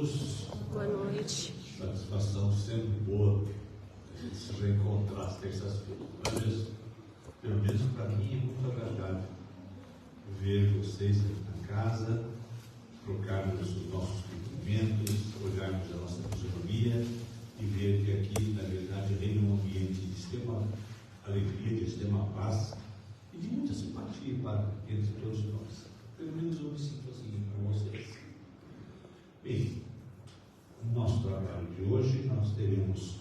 todos. Boa noite. Satisfação sempre boa a gente se reencontrar às terças-feiras. Mas, pelo menos para mim, é muito agradável ver vocês na casa, trocarmos os nossos cumprimentos, olharmos a nossa fisionomia e ver que aqui, na verdade, reina um ambiente de extrema alegria, de extrema paz e de muita simpatia entre todos nós. Pelo menos eu me sinto assim com vocês. Bem, no nosso trabalho de hoje, nós teremos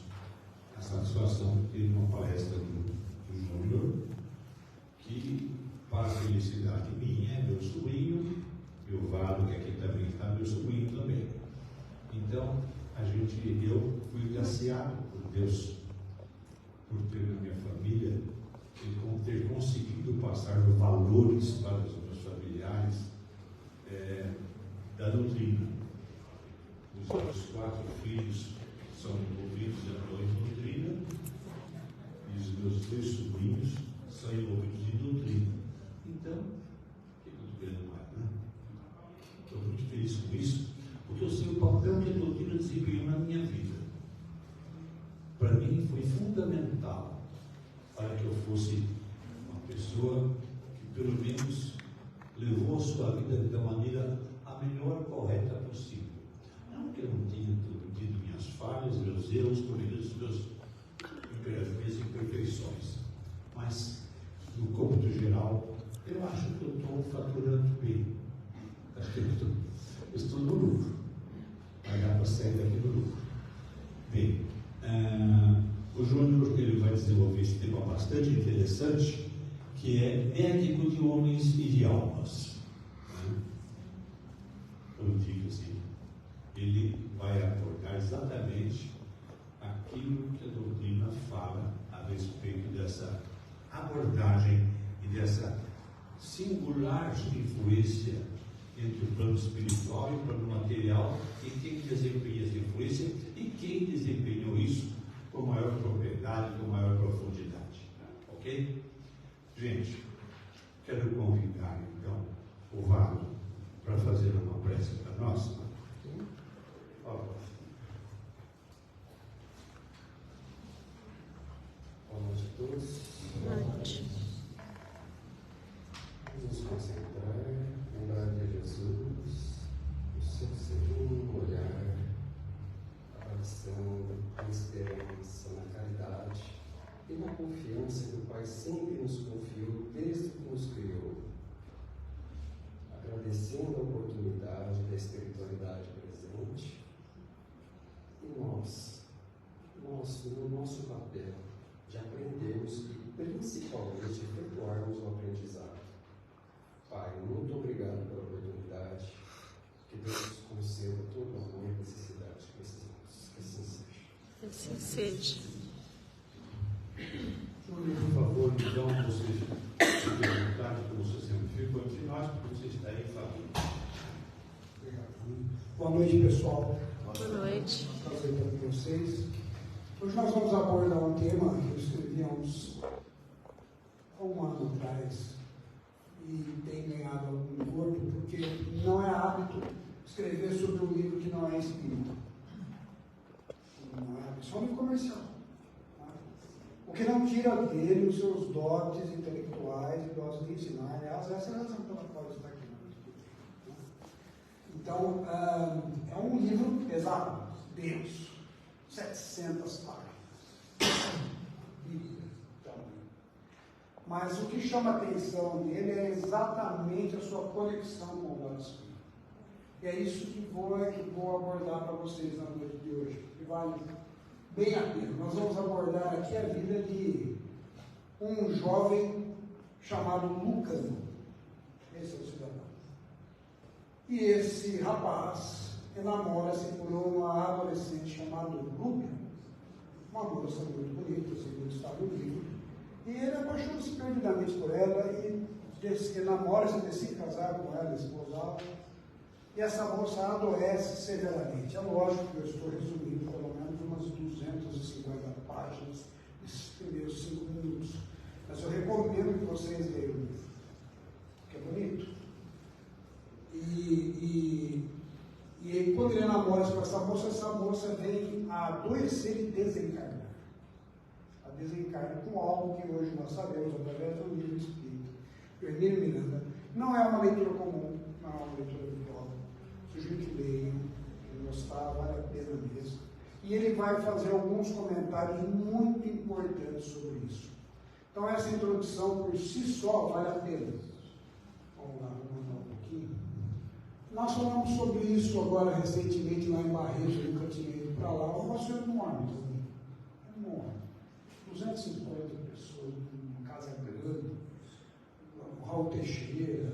a satisfação de ter uma palestra do Júnior, que, para a felicidade minha, é meu sobrinho, e o Vado, que aqui também está, meu sobrinho também. Então, eu fui graciado por Deus, por ter na minha família, e ter conseguido passar valores para os meus familiares da doutrina. Os meus 4 filhos são envolvidos em doutrina, e os meus 3 sobrinhos são envolvidos em doutrina. Então, o que eu estou querendo mais, né? Estou muito feliz com isso, porque eu sei o papel que a doutrina desempenhou na minha vida. Para mim foi fundamental para que eu fosse uma pessoa que pelo menos levou a sua vida da maneira a melhor correta possível. Não que eu não tenha tido minhas falhas, meus erros, minhas imperfeições, mas no cômputo geral eu acho que eu estou faturando bem. Acho que eu estou no lucro. Vai dar para sair daqui do lucro. Bem, o Júnior ele vai desenvolver esse tema bastante interessante, que é médico de homens e de almas. Eu digo assim, ele vai abordar exatamente aquilo que a doutrina fala a respeito dessa abordagem e dessa singular influência entre o plano espiritual e o plano material, e quem desempenha essa influência e quem desempenhou isso com maior propriedade, com maior profundidade. Ok? Gente, quero convidar então o Vado para fazer uma prece para nós. Boa noite a todos. Boa noite. Vamos nos concentrar, lembrar de Jesus, o seu sereno olhar, a oração, a esperança, na caridade e na confiança que o Pai sempre nos confiou desde que nos criou. Agradecendo a oportunidade da espiritualidade presente e nós, no nosso papel, de aprendermos e principalmente efetuarmos o aprendizado. Pai, muito obrigado pela oportunidade, que Deus nos conceda todo o amor e necessidade que precisamos. Que assim seja. Assim seja. Júnior, por favor, então, vocês fiquem à vontade, como você sempre fica, entre nós, porque você está aí em família. Obrigado. Boa noite, pessoal. Boa noite. Prazer estar com vocês. Hoje nós vamos abordar um tema que eu escrevi há um ano atrás e tem ganhado algum corpo, porque não é hábito escrever sobre um livro que não é espírita. Não é hábito, só um livro comercial. Tá? O que não tira dele os seus dotes intelectuais e dotes de ensinar. Aliás, essa é a razão pela qual está aqui. Né? Então, é um livro pesado, denso, 700 páginas. Mas o que chama a atenção nele é exatamente a sua conexão com o lado espírita. E é isso que vou abordar para vocês na noite de hoje. Que vale bem a pena. Nós vamos abordar aqui a vida de um jovem chamado Lucano. Esse é o cidadão. E esse rapaz enamora-se por uma adolescente chamada Rúbia, uma moça muito bonita, segundo está no livro. E ele apaixona-se perdidamente por ela e enamora-se, decide casar com ela, esposá-la. E essa moça adoece severamente. É lógico que eu estou resumindo pelo menos umas 250 páginas nesses primeiros 5 minutos. Mas eu recomendo que vocês leiam o livro, porque é bonito. E quando ele enamora olhos para essa moça vem a adoecer e desencarnar. A desencarnar com algo que hoje nós sabemos, através do livro espírita. O Hermínio Miranda não é uma leitura comum, não é uma leitura habitual. Sugiro que leiam, que gostar, vale a pena mesmo. E ele vai fazer alguns comentários muito importantes sobre isso. Então, essa introdução por si só vale a pena. Vamos lá, vamos mandar um pouquinho. Nós falamos sobre isso agora recentemente lá em Barretos, eu nunca tinha ido para lá. O negócio é enorme também. É enorme. 250 pessoas, uma casa grande, o Raul Teixeira,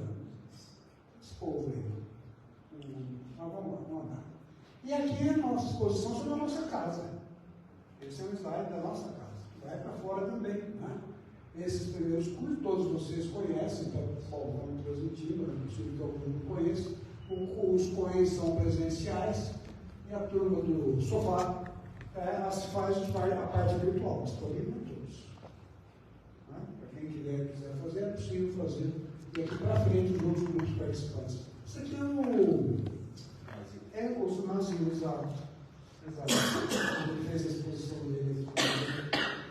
esse povo aí. Mas vamos lá, vamos lá. E aqui a nossa exposição sobre a nossa casa. Esse é um slide da nossa casa. Vai para fora também, né? Esses primeiros cursos, todos vocês conhecem, então, vamos transmitindo, é possível que algum não conheça. Os coens são presenciais e a turma do sofá faz a parte virtual, mas também não todos. Né? Para quem quiser fazer, é possível fazer. E aqui para frente, os outros grupos participantes. Isso aqui é o Zumazinho, exato. Ele fez a exposição dele aqui,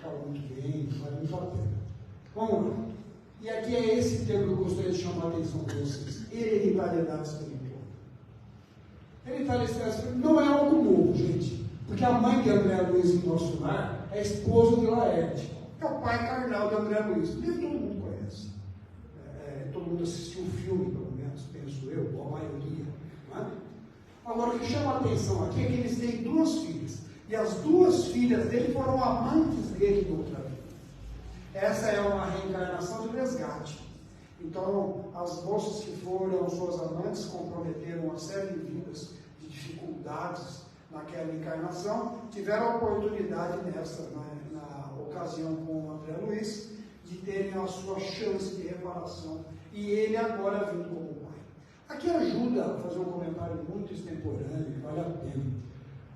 fala muito bem, vale muito a pena. Vamos lá. E aqui é esse termo que eu gostaria de chamar a atenção para vocês: hereditariedade espiritual. Hereditariedade espiritual não é algo novo, gente, porque a mãe de André Luiz em nosso lar é a esposa de Laerte, é o pai carnal de André Luiz. Nem todo mundo conhece. Todo mundo assistiu o filme, pelo menos, penso eu, ou a maioria. Não é? Agora, o que chama a atenção aqui é que eles têm duas filhas, e as duas filhas dele foram amantes dele em outra vida. Essa é uma reencarnação de resgate. Então, as moças que foram suas amantes comprometeram uma série de vidas, de dificuldades naquela encarnação, tiveram a oportunidade na ocasião com o André Luiz, de terem a sua chance de reparação, e ele agora vindo como pai. Aqui ajuda a fazer um comentário muito extemporâneo, que vale a pena,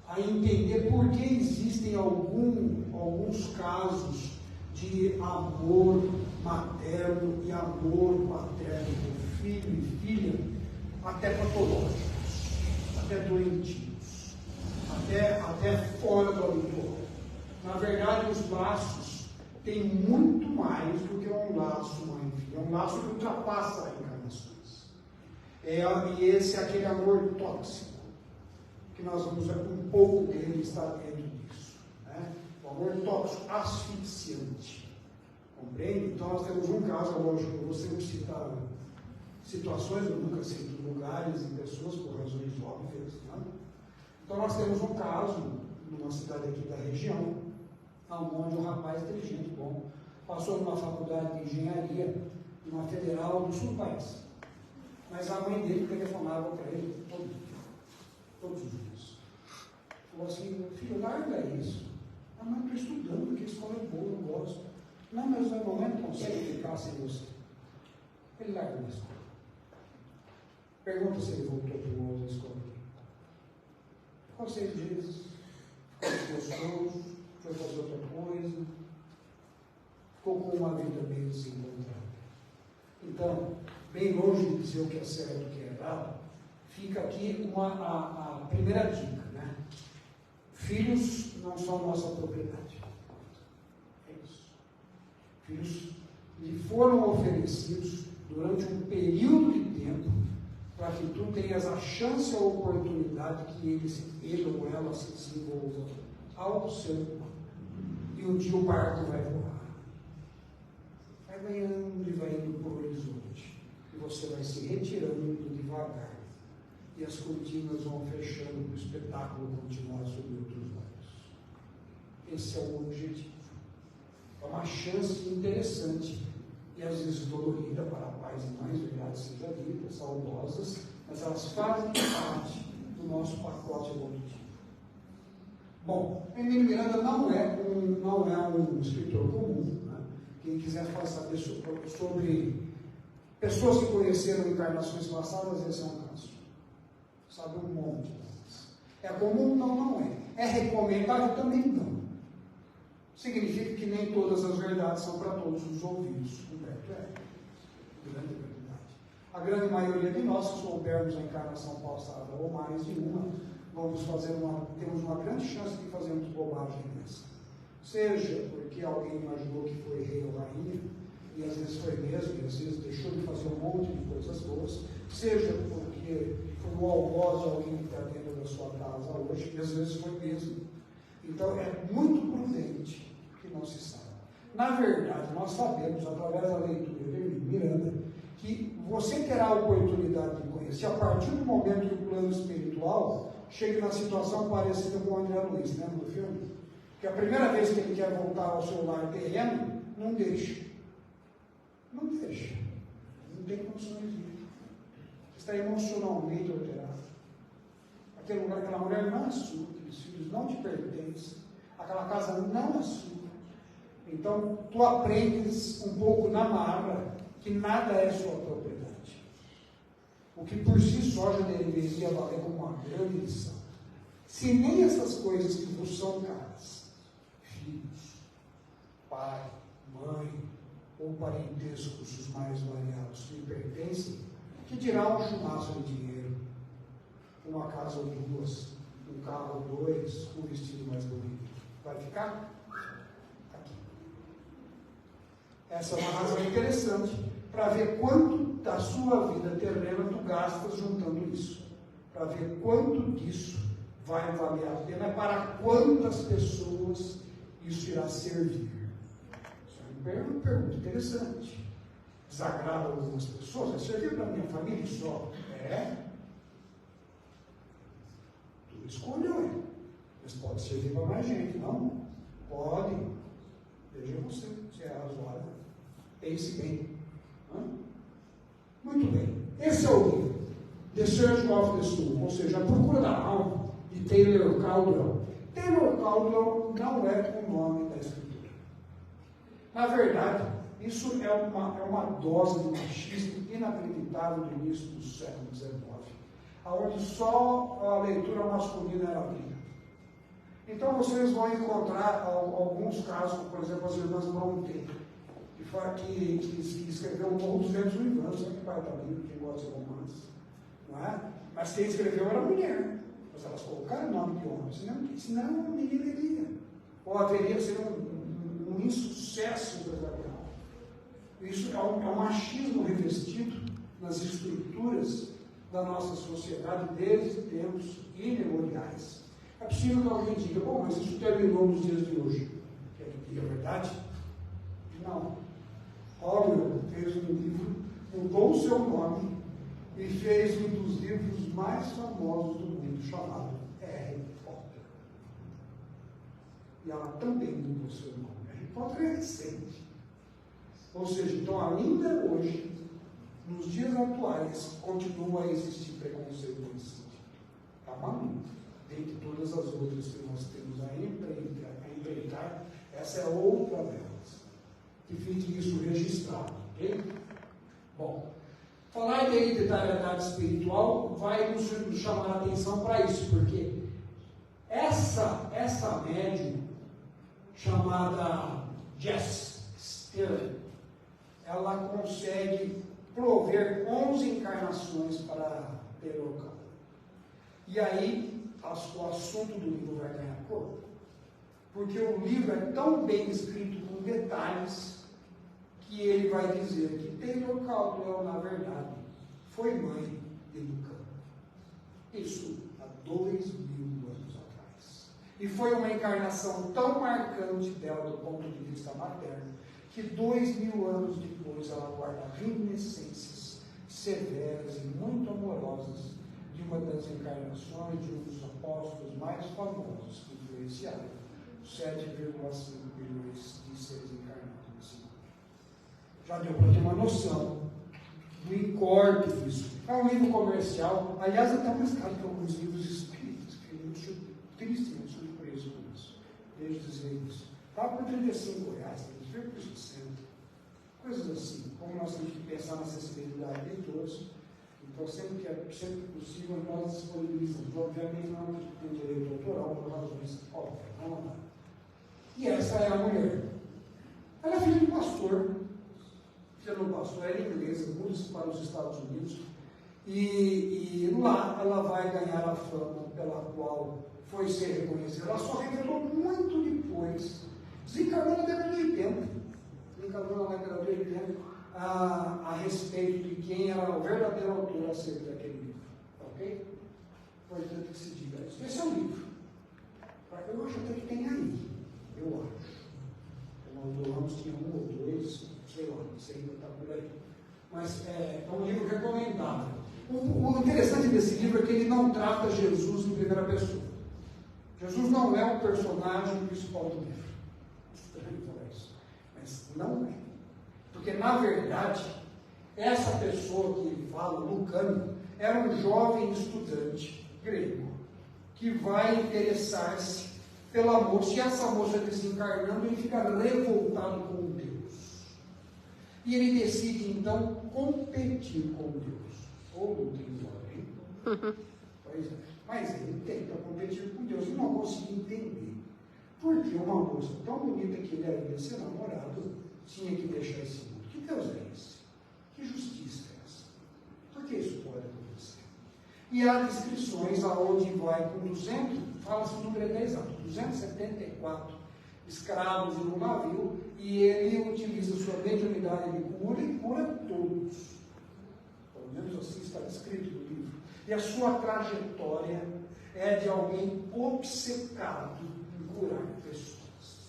a entender por que existem alguns casos de amor materno e amor paterno por filho e filha, até patológicos, até doentios, até fora do habitual. Na verdade, os laços têm muito mais do que um laço mãe e filha, é um laço que ultrapassa reencarnações. E esse é aquele amor tóxico, que nós vamos ver um pouco dele está dentro disso. Né? O amor tóxico, asfixiante. Compreende? Então nós temos um caso, lógico, eu vou sempre citar situações, eu nunca cito lugares e pessoas por razões óbvias. Né? Então nós temos um caso, numa cidade aqui da região, onde um rapaz inteligente, bom, passou numa faculdade de engenharia, numa federal do sul do país. Mas a mãe dele telefonava para ele todos os dias. Falou assim: filho, larga isso. A mãe, estou estudando, porque a escola é boa, eu gosto. Não, mas a mamãe não consegue ficar sem você. Ele larga na escola. Pergunta se ele voltou para uma outra escola. Ficou 6 dias, ficou gostoso, foi fazer outra coisa, ficou com uma vida meio desencontrada. Então, bem longe de dizer o que é certo e o que é errado, fica aqui a primeira dica, né? Filhos não são nossa propriedade. É isso. Filhos lhe foram oferecidos durante um período de tempo para que tu tenhas a chance ou a oportunidade que ele ou ela se desenvolva ao seu humano. E um dia o barco vai voar. Vai ganhando e vai indo para o horizonte. E você vai se retirando devagar. E as cortinas vão fechando para o espetáculo continuar sob outros olhos. Esse é o objetivo. É uma chance interessante. E às vezes dolorida para pais e mães, verdade seja dita, saudosas, mas elas fazem parte do nosso pacote evolutivo. Bom, Hermínio Miranda não é um escritor comum. Né? Quem quiser saber sobre pessoas que conheceram encarnações passadas, esse é um caso. Sabe um monte delas. É comum? Não é. É recomendável? Também não. Significa que nem todas as verdades são para todos os ouvidos. Humberto é. Grande verdade. A grande maioria de nós, se soubermos a encarnação passada ou mais de uma, temos uma grande chance de fazermos bobagem nessa. Seja porque alguém imaginou que foi rei ou rainha, e às vezes foi mesmo, e às vezes deixou de fazer um monte de coisas boas, seja porque foi o algoz de alguém que está dentro da sua casa hoje, e às vezes foi mesmo. Então é muito prudente que não se saiba. Na verdade, nós sabemos, através da leitura de Miranda, que você terá a oportunidade de conhecer a partir do momento que o plano espiritual chegue na situação parecida com o André Luiz, lembra do filme? Que a primeira vez que ele quer voltar ao seu lar terreno, não deixa. Não deixa. Não tem condições de ir. Está emocionalmente alterado. Aquele lugar, aquela mulher não é sua, aqueles filhos não te pertencem, aquela casa não é sua. Então, tu aprendes um pouco na marra que nada é sua propriedade. O que por si só já deveria valer como uma grande lição. Se nem essas coisas que vos são caras, filhos, pai, mãe, ou parentescos os mais variados lhe pertencem, que dirá um chumaço de dinheiro, uma casa ou duas, um carro ou dois, um vestido mais bonito. Vai ficar? Aqui. Essa é uma razão interessante para ver quanto da sua vida terrena tu gastas juntando isso. Para ver quanto disso vai valer a pena, para quantas pessoas isso irá servir. É uma pergunta interessante. Desagrada algumas pessoas? Vai servir para a minha família só? É. Tu escolheu. Mas pode servir para mais gente, não? Pode. Veja você, se é razoável. Pense bem. Muito bem. Esse é o livro. The Search of the Soul, ou seja, a procura da alma, de Taylor Caldwell. Taylor Caldwell não é o nome da escritura. Na verdade, isso é uma dose de machismo inacreditável do início do século XIX, onde só a leitura masculina era lida. Então vocês vão encontrar alguns casos, por exemplo, as irmãs Brontë, que escreveu o Morro dos Ventos Uivantes, sabe que pai da Bíblia, quem gosta de romance, não é? Mas quem escreveu era mulher, mas elas colocaram o nome de homem, senão ninguém leria, ou haveria sido um insucesso empresarial. Isso é um machismo revestido nas estruturas da nossa sociedade desde tempos imemoriais. É possível que alguém diga, bom, mas isso terminou nos dias de hoje. E é verdade? Não. Orwell fez um livro, mudou o seu nome e fez um dos livros mais famosos do mundo, chamado Harry Potter. E ela também mudou o seu nome. Harry Potter é recente. Ou seja, então ainda hoje, nos dias atuais, continua a existir preconceito nesse sentido. Está maluco. Dentre todas as outras que nós temos a empreitar, essa é outra delas. Que fique isso registrado, ok? Bom, falar de hereditariedade espiritual vai nos chamar a atenção para isso, porque essa médium chamada Jess Sterling, ela consegue prover 11 encarnações para Taylor Caldwell. E aí, o assunto do livro vai ganhar corpo, porque o livro é tão bem escrito com detalhes que ele vai dizer que Taylor Caldwell, na verdade, foi mãe de Lucã. Isso há 2.000 anos atrás. E foi uma encarnação tão marcante dela do ponto de vista materno, que 2.000 anos depois ela guarda reminiscências severas e muito amorosas de uma das encarnações de um dos apóstolos mais famosos que influenciaram 7,5 bilhões de seres encarnados nesse mundo. Já deu para ter uma noção do encorte disso. É um livro comercial, aliás, até mais caro que alguns livros espíritas, que eu tristemente surpreso com isso, desde dizer isso. Estava por R$35, veio por 60. Coisas assim, como nós temos que pensar na acessibilidade de todos. Então, sempre que possível, nós disponibilizamos. Obviamente, não tem direito autoral por razões óbvias, não há. E essa é a mulher. Ela é filha do pastor. Filha do pastor, era inglesa, muda-se para os Estados Unidos. E lá ela vai ganhar a fama pela qual foi ser reconhecida. Ela só revelou muito depois, desencarnou na década de 80, a respeito de quem era o verdadeiro autor acerca daquele livro. Ok? Importante que se diga isso. Esse é um livro. Eu acho até que tem aí. Eu acho. Nós doamos, tinha um ou dois, sei lá, não sei, ainda está por aí. Mas é um livro recomendável. O interessante desse livro é que ele não trata Jesus em primeira pessoa. Jesus não é o personagem principal do livro. Estranho falar isso. Mas não é. Porque, na verdade, essa pessoa que ele fala, Lucano, era um jovem estudante grego que vai interessar-se pela moça, e essa moça desencarnando, ele fica revoltado com Deus. E ele decide, então, competir com Deus. Ou não tem hora, hein? Pois é. Mas ele tenta competir com Deus e não consegue entender por que uma moça tão bonita que ele ia ser namorado tinha que deixar esse mundo. Que Deus é esse? Que justiça é essa? Por que isso pode acontecer? E há descrições aonde vai com 200, fala-se o número é exato, 274 escravos no navio, e ele utiliza sua mediunidade de cura e cura todos. Pelo menos assim está descrito no livro. E a sua trajetória é de alguém obcecado em curar pessoas.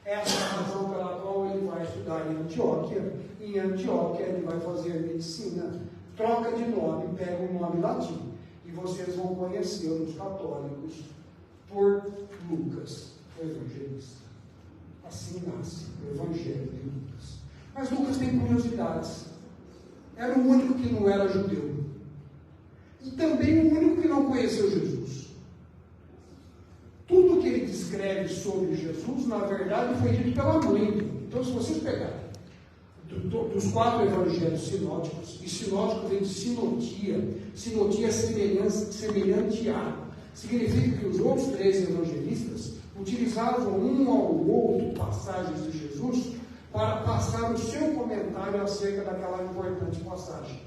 Essa é a razão pela qual ele vai estudar em Antioquia. Em Antioquia ele vai fazer medicina, troca de nome, pega um nome latino. E vocês vão conhecer os católicos por Lucas, o evangelista. Assim nasce o evangelho de Lucas. Mas Lucas tem curiosidades. Era o único que não era judeu. E também o único que não conheceu Jesus. Tudo que ele descreve sobre Jesus, na verdade, foi dito pela mãe dele. Então, se vocês pegarem dos 4 evangelhos sinóticos, e sinótico vem de sinotia é semelhante a, significa que os outros 3 evangelistas utilizavam um ao outro passagens de Jesus para passar o seu comentário acerca daquela importante passagem.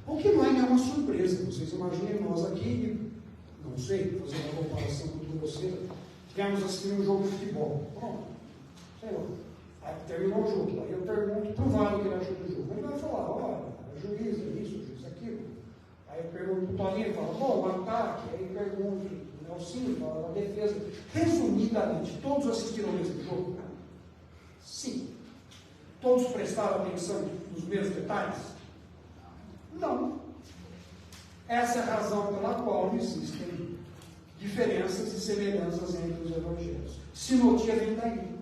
O que não é nenhuma surpresa. Vocês imaginem nós aqui, não sei, fazer uma comparação com você, tivemos assistindo um jogo de futebol. Pronto, sei lá. Aí terminou o jogo. Aí eu pergunto pro Vale o que ele achou do jogo. Ele vai falar, olha, juiz, é isso, juiz, aquilo. Aí eu pergunto pro Toninho, ele fala, bom, o ataque. Aí eu pergunto, o Nelsinho fala, a defesa. Resumidamente, todos assistiram ao mesmo jogo? Sim. Todos prestaram atenção nos mesmos detalhes? Não. Essa é a razão pela qual existem diferenças e semelhanças entre os evangelhos. Sinotia vem daí.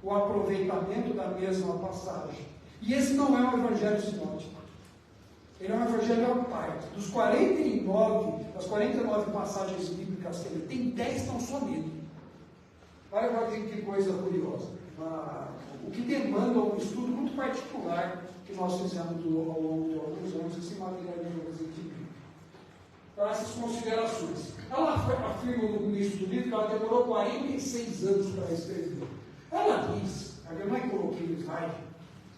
O aproveitamento da mesma passagem. E esse não é um evangelho sinótico. Ele é um evangelho à parte. Das 49 passagens bíblicas que ele tem, 10 estão só nele. Olha que coisa curiosa. O que demanda um estudo muito particular que nós fizemos ao longo de alguns anos, esse material de bíblica. Então, essas considerações. Ela afirma no início do livro que ela demorou 46 anos para escrever. Ela diz, a minha mãe coloquei no slide,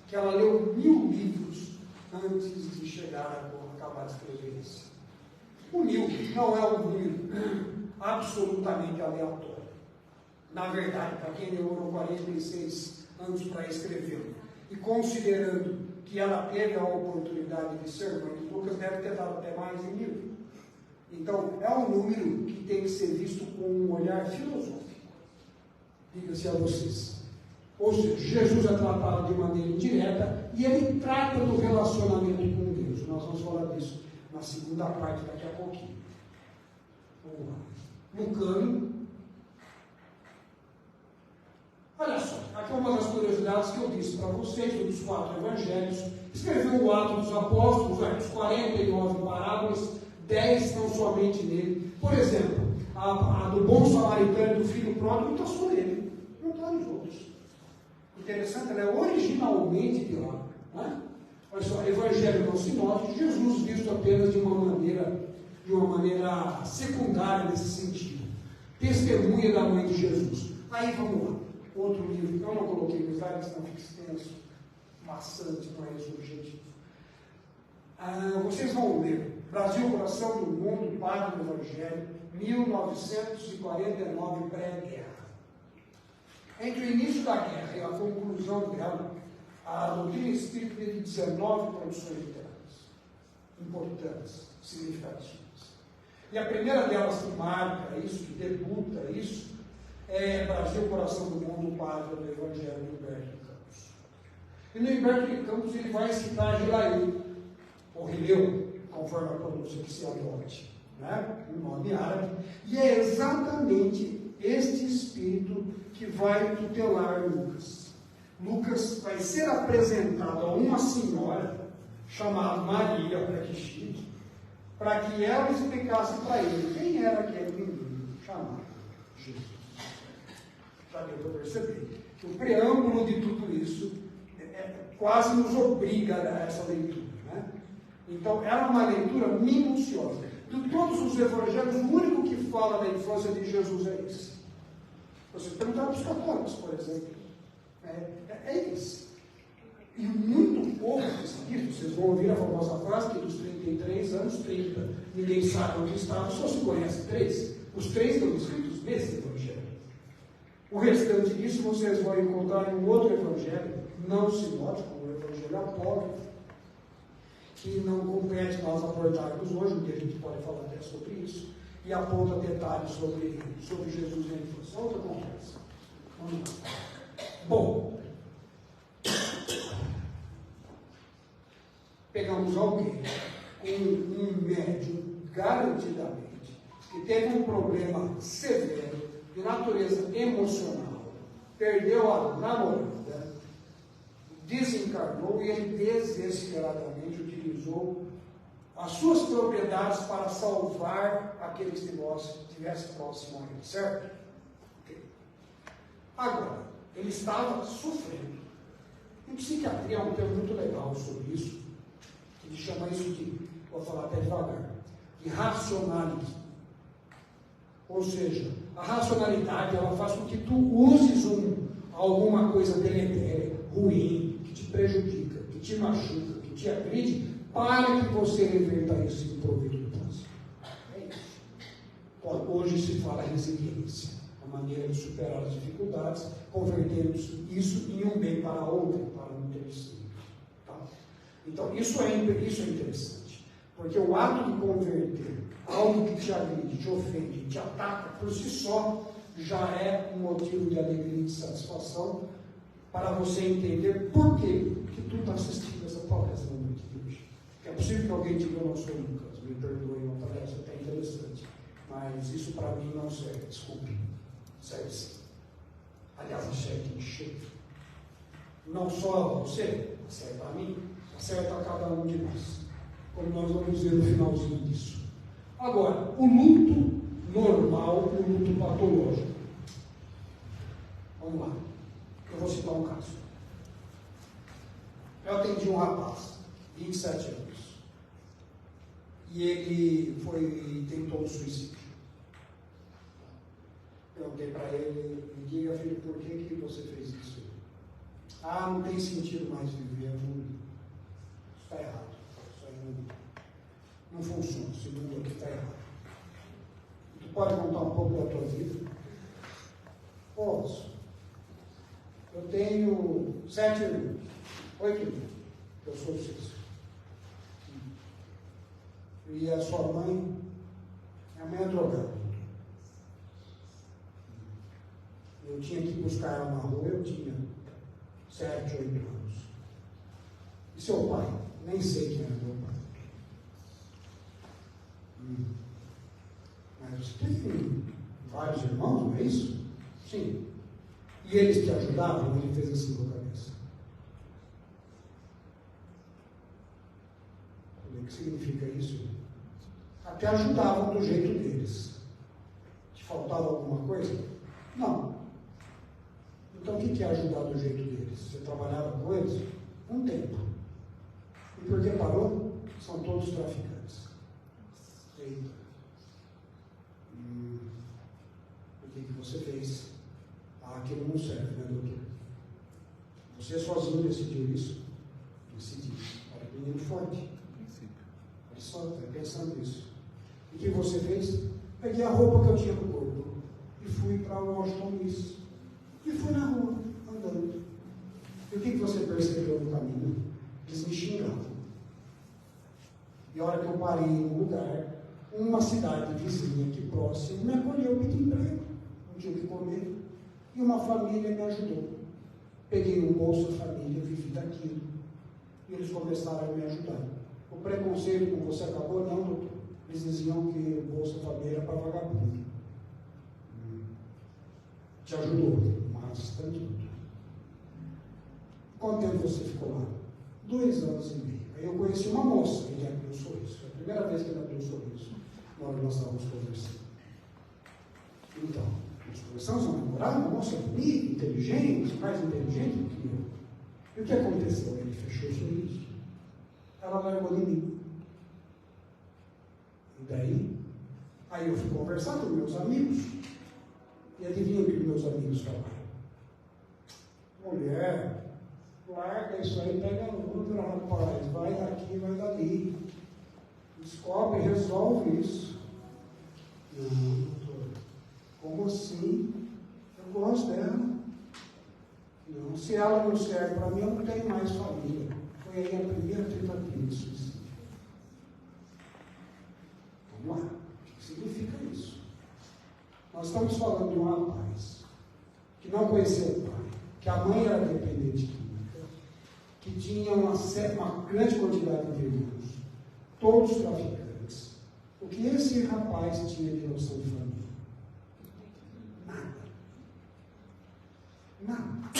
que ela leu 1000 livros antes de chegar a acabar de escrever esse. O 1000 não é um número absolutamente aleatório. Na verdade, para quem demorou 46 anos para escrevê-lo, e considerando que ela teve a oportunidade de ser mãe de Lucas, deve ter dado até mais de 1000. Então, é um número que tem que ser visto com um olhar filosófico. Diga-se a vocês. Ou seja, Jesus é tratado de maneira indireta e ele trata do relacionamento com Deus. Nós vamos falar disso na segunda parte daqui a pouquinho. Vamos lá. Lucano. Olha só, aqui é uma das curiosidades que eu disse para vocês, dos 4 evangelhos. Escreveu o Ato dos Apóstolos, os 49 parábolas, 10 estão somente nele. Por exemplo, a do bom samaritano e do filho pródigo não está só nele, não está nos outros. Interessante, ela é originalmente de lá. Né? Olha só, Evangelho não sinótico, Jesus visto apenas de uma maneira secundária nesse sentido. Testemunha da mãe de Jesus. Aí vamos lá. Outro livro, eu não coloquei no slide, senão fica extenso, maçante, não é esse o objetivo. vocês vão ler Brasil, Coração do Mundo, Padre do Evangelho, 1949, pré-guerra. Entre o início da guerra e a conclusão dela, a doutrina espírita teve 19 traduções literárias, importantes, significativas. E a primeira delas que marca isso, que debuta isso, é Brasil, Coração do Mundo, o Padre do Evangelho, de Humberto de Campos. E no Humberto de Campos ele vai citar Gilaí, ou Rileu, conforme a pronúncia que se adote, né? Um nome árabe, e é exatamente este espírito que vai tutelar Lucas. Lucas vai ser apresentado a uma senhora chamada Maria Praquishide, para que ela explicasse para ele quem era aquele menino chamado Jesus. Já deu para perceber. O preâmbulo de tudo isso quase nos obriga a essa leitura. Né? Então, era uma leitura minuciosa. De todos os evangelhos, o único que fala da infância de Jesus é esse. Vocês perguntaram para os católicos, por exemplo. É esse. E muito pouco escrito, vocês vão ouvir a famosa frase que dos 33 anos, 30, ninguém sabe onde estavam, só se conhece 3. Os 3 estão escritos nesse evangelho. O restante disso vocês vão encontrar em um outro evangelho, não sinótico, o evangelho apócrifo, que não compete nós abordarmos hoje, um dia a gente pode falar até sobre isso, e aponta detalhes sobre Jesus e a infância. Outra conversa. Vamos lá. Bom, pegamos alguém com um médium, garantidamente, que teve um problema severo, de natureza emocional, perdeu a namorada, desencarnou e ele desesperadamente utilizou as suas propriedades para salvar aquele que estivesse próximo a ele, certo? Okay. Agora, ele estava sofrendo. Em psiquiatria há um termo muito legal sobre isso, que ele chama isso de, vou falar até devagar, de racionalismo. Ou seja, a racionalidade ela faz com que tu uses alguma coisa deletéria, ruim, que te prejudica, que te machuca, que te agride, para que você reverta isso em proveito do próximo. É isso. Hoje se fala resiliência, a maneira de superar as dificuldades, convertendo isso em um bem para outro, para um terceiro. Tá? Então, isso é interessante, porque o ato de converter algo que te agride, te ofende, te ataca, por si só, já é um motivo de alegria e de satisfação para você entender por que tu está assistindo essa palestra na noite de hoje. É possível que alguém diga, eu não sou Lucas, me perdoe, uma palestra até interessante, mas isso para mim não serve, desculpe, serve sim. Aliás, serve em cheio. Não só a você, serve a mim, serve a cada um de nós, como nós vamos ver no finalzinho disso. Agora, o luto normal, o luto patológico. Vamos lá. Eu vou citar um caso. Eu atendi um rapaz, 27 anos. E ele tentou um suicídio. Perguntei para ele, me diga, filho, por que você fez isso? Ah, não tem sentido mais viver. Isso está errado. Isso aí não funciona. Esse mundo aqui está errado. Tu pode contar um pouco da tua vida? Posso. Eu tenho 7 irmãos. 8 irmãos. Eu sou 6. E a sua mãe? Minha mãe é drogada. Eu tinha que buscar ela na rua, eu tinha 7, 8 anos. E seu pai? Nem sei quem era meu pai. Mas você tem vários irmãos, não é isso? Sim. E eles te ajudavam? Ele fez assim com a cabeça. O que significa isso? Até ajudavam do jeito deles. Te faltava alguma coisa? Não. Então o que é ajudar do jeito deles? Você trabalhava com eles? Um tempo. E por que parou? São todos traficantes. Eita. O que você fez? Ah, aquilo não serve, né, doutor? Você sozinho decidiu isso? Decidi. Era um menino forte. Só está pensando nisso. E o que você fez? Peguei a roupa que eu tinha no corpo e fui para Washington Luiz. E fui na rua, andando. E o que você percebeu no caminho? Eles me xingavam. E a hora que eu parei num lugar, uma cidade vizinha aqui próxima me acolheu, me deu emprego, não tinha o que comer. E uma família me ajudou. Peguei no bolso a família, vivi daquilo. E eles começaram a me ajudar. O preconceito com você acabou? Não, doutor. Eles diziam que o Bolsa Família era para vagabundo. Te ajudou, mas tanto. Quanto tempo você ficou lá? 2 anos e meio. Aí eu conheci uma moça, ele abriu um sorriso. Foi a primeira vez que ele abriu um sorriso. Na hora que nós estávamos conversando. Então, nós conversamos, uma namorada, uma moça bonita, inteligente, mais inteligente do que eu. E o que aconteceu? Ele fechou o sorriso. Ela largou de mim. E daí? Aí eu fui conversar com meus amigos. E adivinha o que meus amigos falaram? Mulher, larga isso aí, pega outra, rapaz. Vai daqui, vai dali. Descobre, resolve isso. Não, doutor. Como assim? Eu gosto dela. Não, se ela não serve para mim, eu não tenho mais família. Foi aí a primeira tentativa de suicídio. Vamos lá. O que significa isso? Nós estamos falando de um rapaz que não conheceu o pai, que a mãe era dependente química, que tinha uma grande quantidade de irmãos, todos traficantes. O que esse rapaz tinha de noção de família? Nada.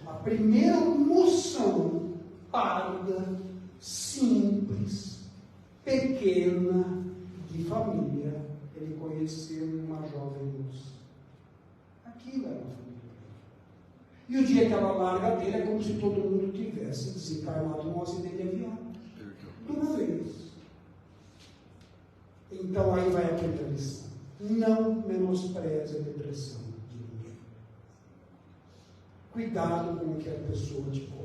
A primeira noção pálida, simples, pequena de família, ele conheceu uma jovem moça. Aquilo era a família. E o dia que ela larga dele é como se todo mundo tivesse desencarnado num acidente de avião. De uma vez. Então aí vai aquela lição. Não menospreze a depressão de ninguém. Cuidado com o que a pessoa te conta.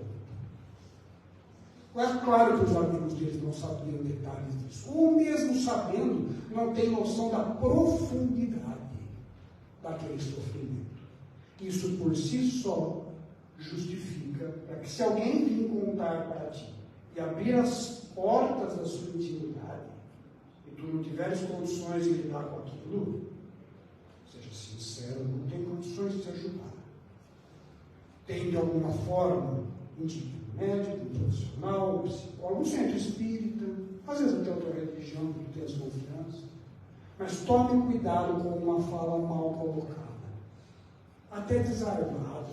É claro que os amigos deles não sabiam detalhes disso. Ou mesmo sabendo, não tem noção da profundidade daquele sofrimento. Isso por si só justifica para que se alguém vir contar para ti e abrir as portas da sua intimidade e tu não tiveres condições de lidar com aquilo, seja sincero, não tem condições de te ajudar. Tem de alguma forma um médico, um profissional, um psicólogo, um centro espírita, às vezes até outra religião que tu tens confiança, mas tome cuidado com uma fala mal colocada, até desarmada,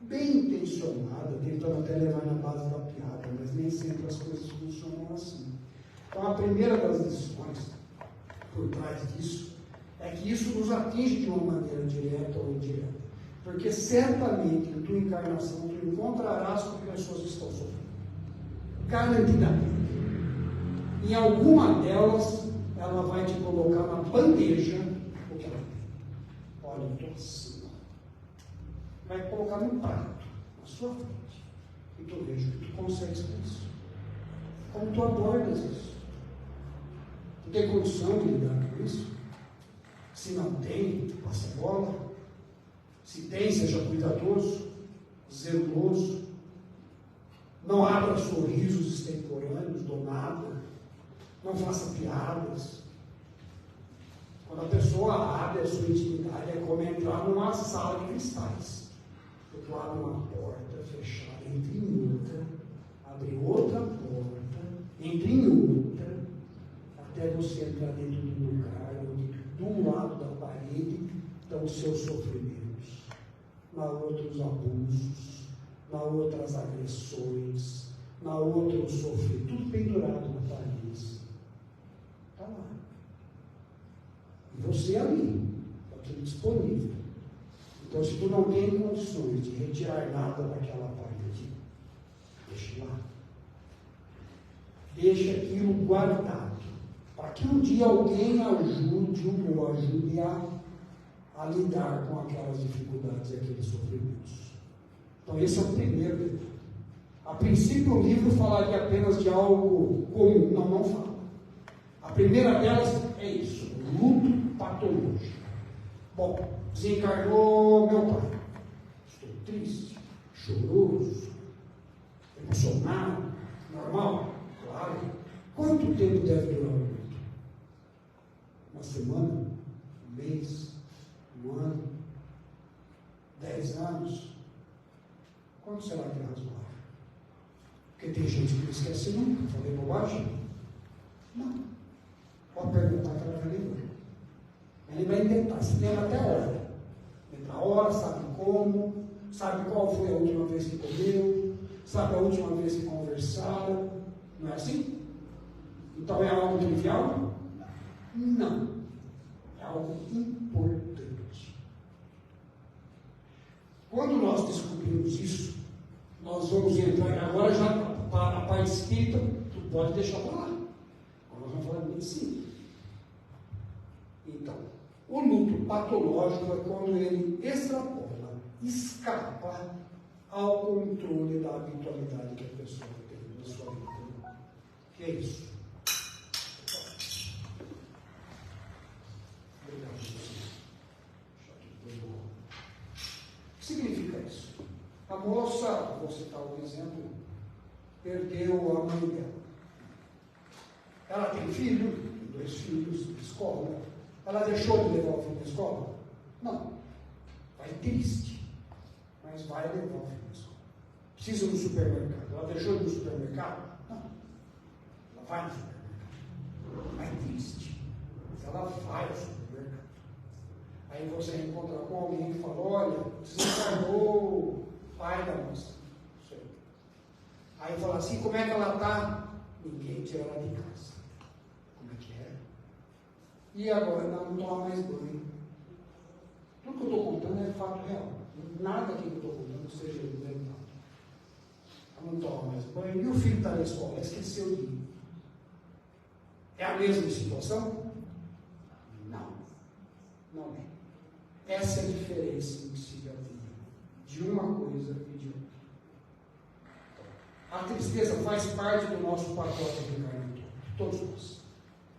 bem intencionada, tentando até levar na base da piada, mas nem sempre as coisas funcionam assim. Então a primeira das lições por trás disso é que isso nos atinge de uma maneira direta ou indireta. Porque certamente em tua encarnação tu encontrarás com pessoas que estão sofrendo. Garantidamente. Em alguma delas, ela vai te colocar na bandeja o que ela tem. Olha, eu estou assim. Vai colocar no prato, na sua frente. E tu veja o que tu consegues com isso. Como tu abordas isso? Tu tem condição de lidar com isso? Se não tem, passa a bola. Se tem, seja cuidadoso, zeloso. Não abra sorrisos extemporâneos do nada. Não faça piadas. Quando a pessoa abre a sua intimidade, é como entrar numa sala de cristais. Tu abre uma porta fechada, entra em outra, abre outra porta, entra em outra, até você entrar dentro de um lugar onde do lado da parede estão os seus sofrimentos. Na outra os abusos, na outra as agressões, na outra o sofrer, tudo pendurado na parede. Está lá. E você ali, aquilo disponível. Então, se tu não tem condições de retirar nada daquela parede, deixa lá. Deixa aquilo guardado, para que um dia alguém ajude ou ajude a lidar com aquelas dificuldades e aqueles sofrimentos. Então esse é o primeiro detalhe. A princípio o livro falaria apenas de algo comum, não fala. A primeira delas é isso, luto patológico. Bom, desencarnou meu pai. Estou triste, choroso, emocionado, normal? Claro. Quanto tempo deve durar o luto? Uma semana? Um mês? Um ano? 10 anos? Quanto será que é razoável? Porque tem gente que não esquece nunca. Falei bobagem? Não. Pode perguntar que ela vai lembrar. Ele vai inventar, se lembra até a hora. Lembra a hora, sabe como, sabe qual foi a última vez que comeu, sabe a última vez que conversaram. Não é assim? Então é algo trivial? Não. É algo importante. Quando nós descobrimos isso, nós vamos entrar, agora já a parte espírita, tu pode deixar para lá. Agora nós vamos falar de medicina. Então, o luto patológico é quando ele extrapola, escapa ao controle da habitualidade que a pessoa tem na sua vida. Que é isso? Obrigado, Jesus. O que significa isso? A moça, vou citar um exemplo, perdeu a mãe dela. Ela tem filho, tem 2 filhos de escola. Ela deixou de levar o filho na escola? Não. Vai triste, mas vai levar o filho na escola. Precisa ir no supermercado. Ela deixou de ir no supermercado? Não. Ela vai no supermercado. Vai triste, mas ela vai ao supermercado. Aí você encontra com alguém que fala, olha, desencarnou o pai da moça. Aí fala assim, como é que ela está? Ninguém tira ela de casa. Como é que é? E agora ela não toma mais banho. Tudo que eu estou contando é fato real. Nada que eu estou contando seja inventado. Ela não toma mais banho. E o filho está na escola, ela esqueceu de ir. É a mesma situação? Não. Não é. Essa é a diferença significativa de uma coisa e de outra. A tristeza faz parte do nosso pacote reencarnatório. Todos nós.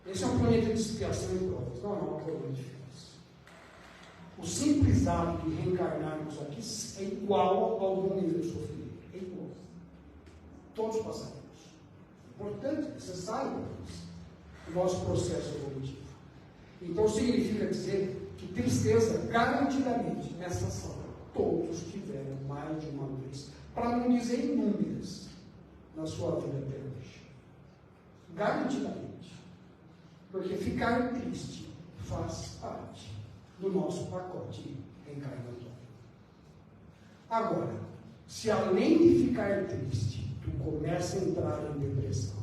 Esse é um planeta de expiação e provas, não é uma coisa difícil. O simples ato de reencarnarmos aqui é igual a algum nível de sofrimento. É igual. Todos passaremos. É importante que você saiba disso, o nosso processo evolutivo. Então significa dizer que tristeza, garantidamente, nessa sala, todos tiveram mais de uma vez, para não dizer inúmeras, na sua vida até hoje. Garantidamente. Porque ficar triste faz parte do nosso pacote reencarnatório. Agora, se além de ficar triste, tu começa a entrar em depressão,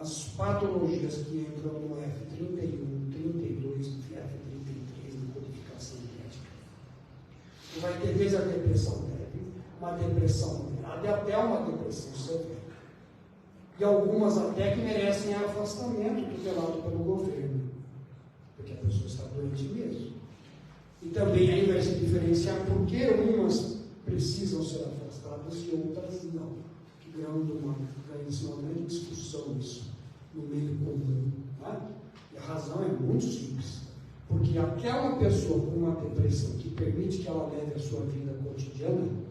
as patologias que entram no F31, 32, F33, na codificação médica, tu vai ter desde a depressão leve, uma depressão moderada e até uma depressão severa. E algumas até que merecem afastamento tutelado pelo governo, porque a pessoa está doente mesmo. E também aí vai se diferenciar porque umas precisam ser afastadas e outras não. Que ganha uma grande discussão isso no meio comum. Né? E a razão é muito simples. Porque aquela pessoa com uma depressão que permite que ela leve a sua vida cotidiana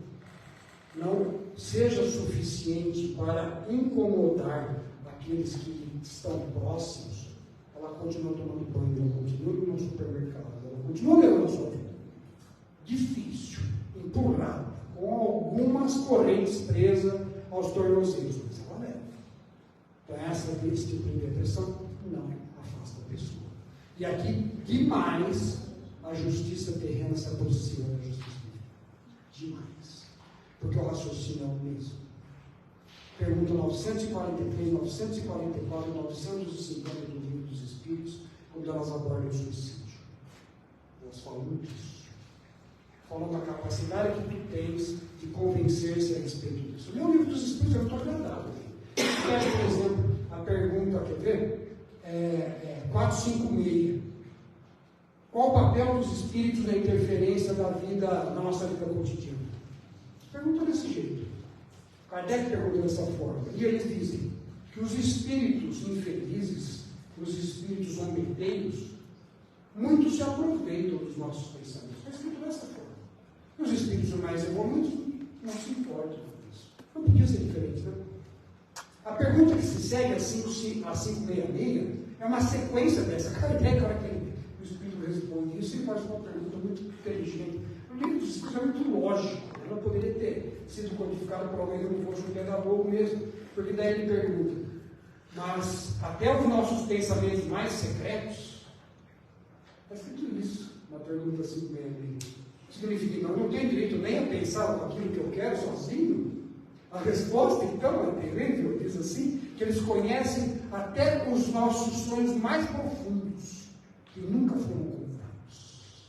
não seja suficiente para incomodar aqueles que estão próximos, ela continua tomando banho, ela continua indo no supermercado, ela continua levando a sua vida. Difícil, empurrada, com algumas correntes presas aos tornozelos, mas ela leva. Então esse tipo de depressão não afasta a pessoa. E aqui, demais, a justiça terrena se aproxima da justiça divina. Demais. Porque o raciocínio é o mesmo. Pergunta 943, 944, 950 do Livro dos Espíritos, quando elas abordam o suicídio. Elas falam disso. Falam da capacidade que tu tens de convencer-se a respeito disso. O meu Livro dos Espíritos é muito agradável. Pega, por exemplo, a pergunta, quer ver? 456. Qual o papel dos espíritos na interferência da vida, na nossa vida cotidiana? Pergunta desse jeito. Kardec pergunta dessa forma. E eles dizem que os espíritos infelizes os espíritos zombeteiros, muitos se aproveitam dos nossos pensamentos. Está escrito dessa forma. Os espíritos mais evoluídos não se importam com isso. Não podia ser diferente, né? A pergunta que se segue, a 566, é uma sequência dessa. Kardec, na hora que o espírito responde isso, ele faz uma pergunta muito inteligente. O livro dos espíritos é muito lógico. Ele não poderia ter sido codificado por alguém que não fosse um pedagogo mesmo. Porque daí ele pergunta, mas até os nossos pensamentos mais secretos, está escrito isso, na pergunta 566. Significa que não tenho direito nem a pensar aquilo que eu quero sozinho? A resposta, então, é terrível, diz assim, que eles conhecem até os nossos sonhos mais profundos, que nunca foram contados.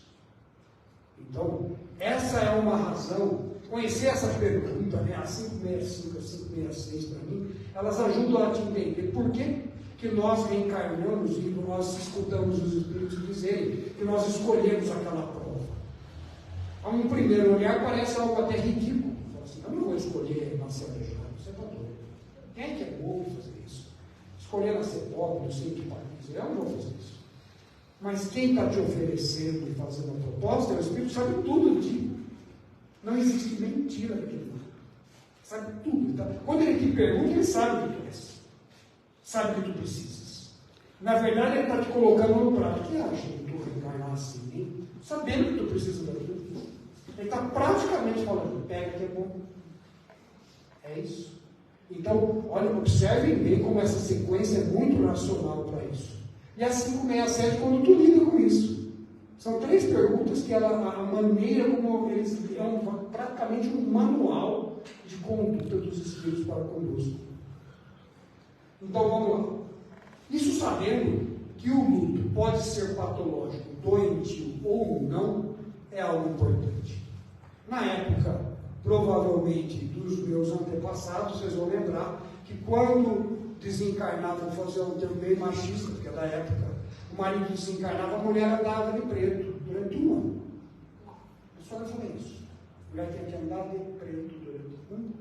Então, essa é uma razão. Conhecer essa pergunta, né, a 565, a 566 para mim, elas ajudam a te entender por que nós reencarnamos e nós escutamos os espíritos dizerem que nós escolhemos aquela prova. A um primeiro olhar parece algo até ridículo. Fala assim, eu não vou escolher nascer aleijado, você está doido. Quem é que é bobo fazer isso? Escolher nascer pobre, não sei o que país, eu não vou fazer isso. Mas quem está te oferecendo e fazendo a proposta é o Espírito, sabe tudo de ti. Não existe mentira naquele mundo. Sabe tudo. Tá? Quando ele te pergunta, ele sabe o que tu és. Sabe o que tu precisas. Na verdade, ele está te colocando no prato. O que acha que tu reencarnar assim, hein? Sabendo que tu precisa daquilo. Ele está praticamente falando, pega que é bom. É isso. Então, olha, observem bem como essa sequência é muito racional para isso. E a 567, quando tu lida com isso. São 3 perguntas que a maneira como eles é praticamente um manual de conduta dos espíritos para conosco. Então vamos lá. Isso sabendo que o luto pode ser patológico, doentio ou não, é algo importante. Na época, provavelmente, dos meus antepassados, vocês vão lembrar que quando desencarnavam, fazer um termo meio machista, porque é da época, o marido desencarnava, a mulher andava de preto durante um ano. Eu só não falei isso. A mulher tinha que andar de preto durante um ano.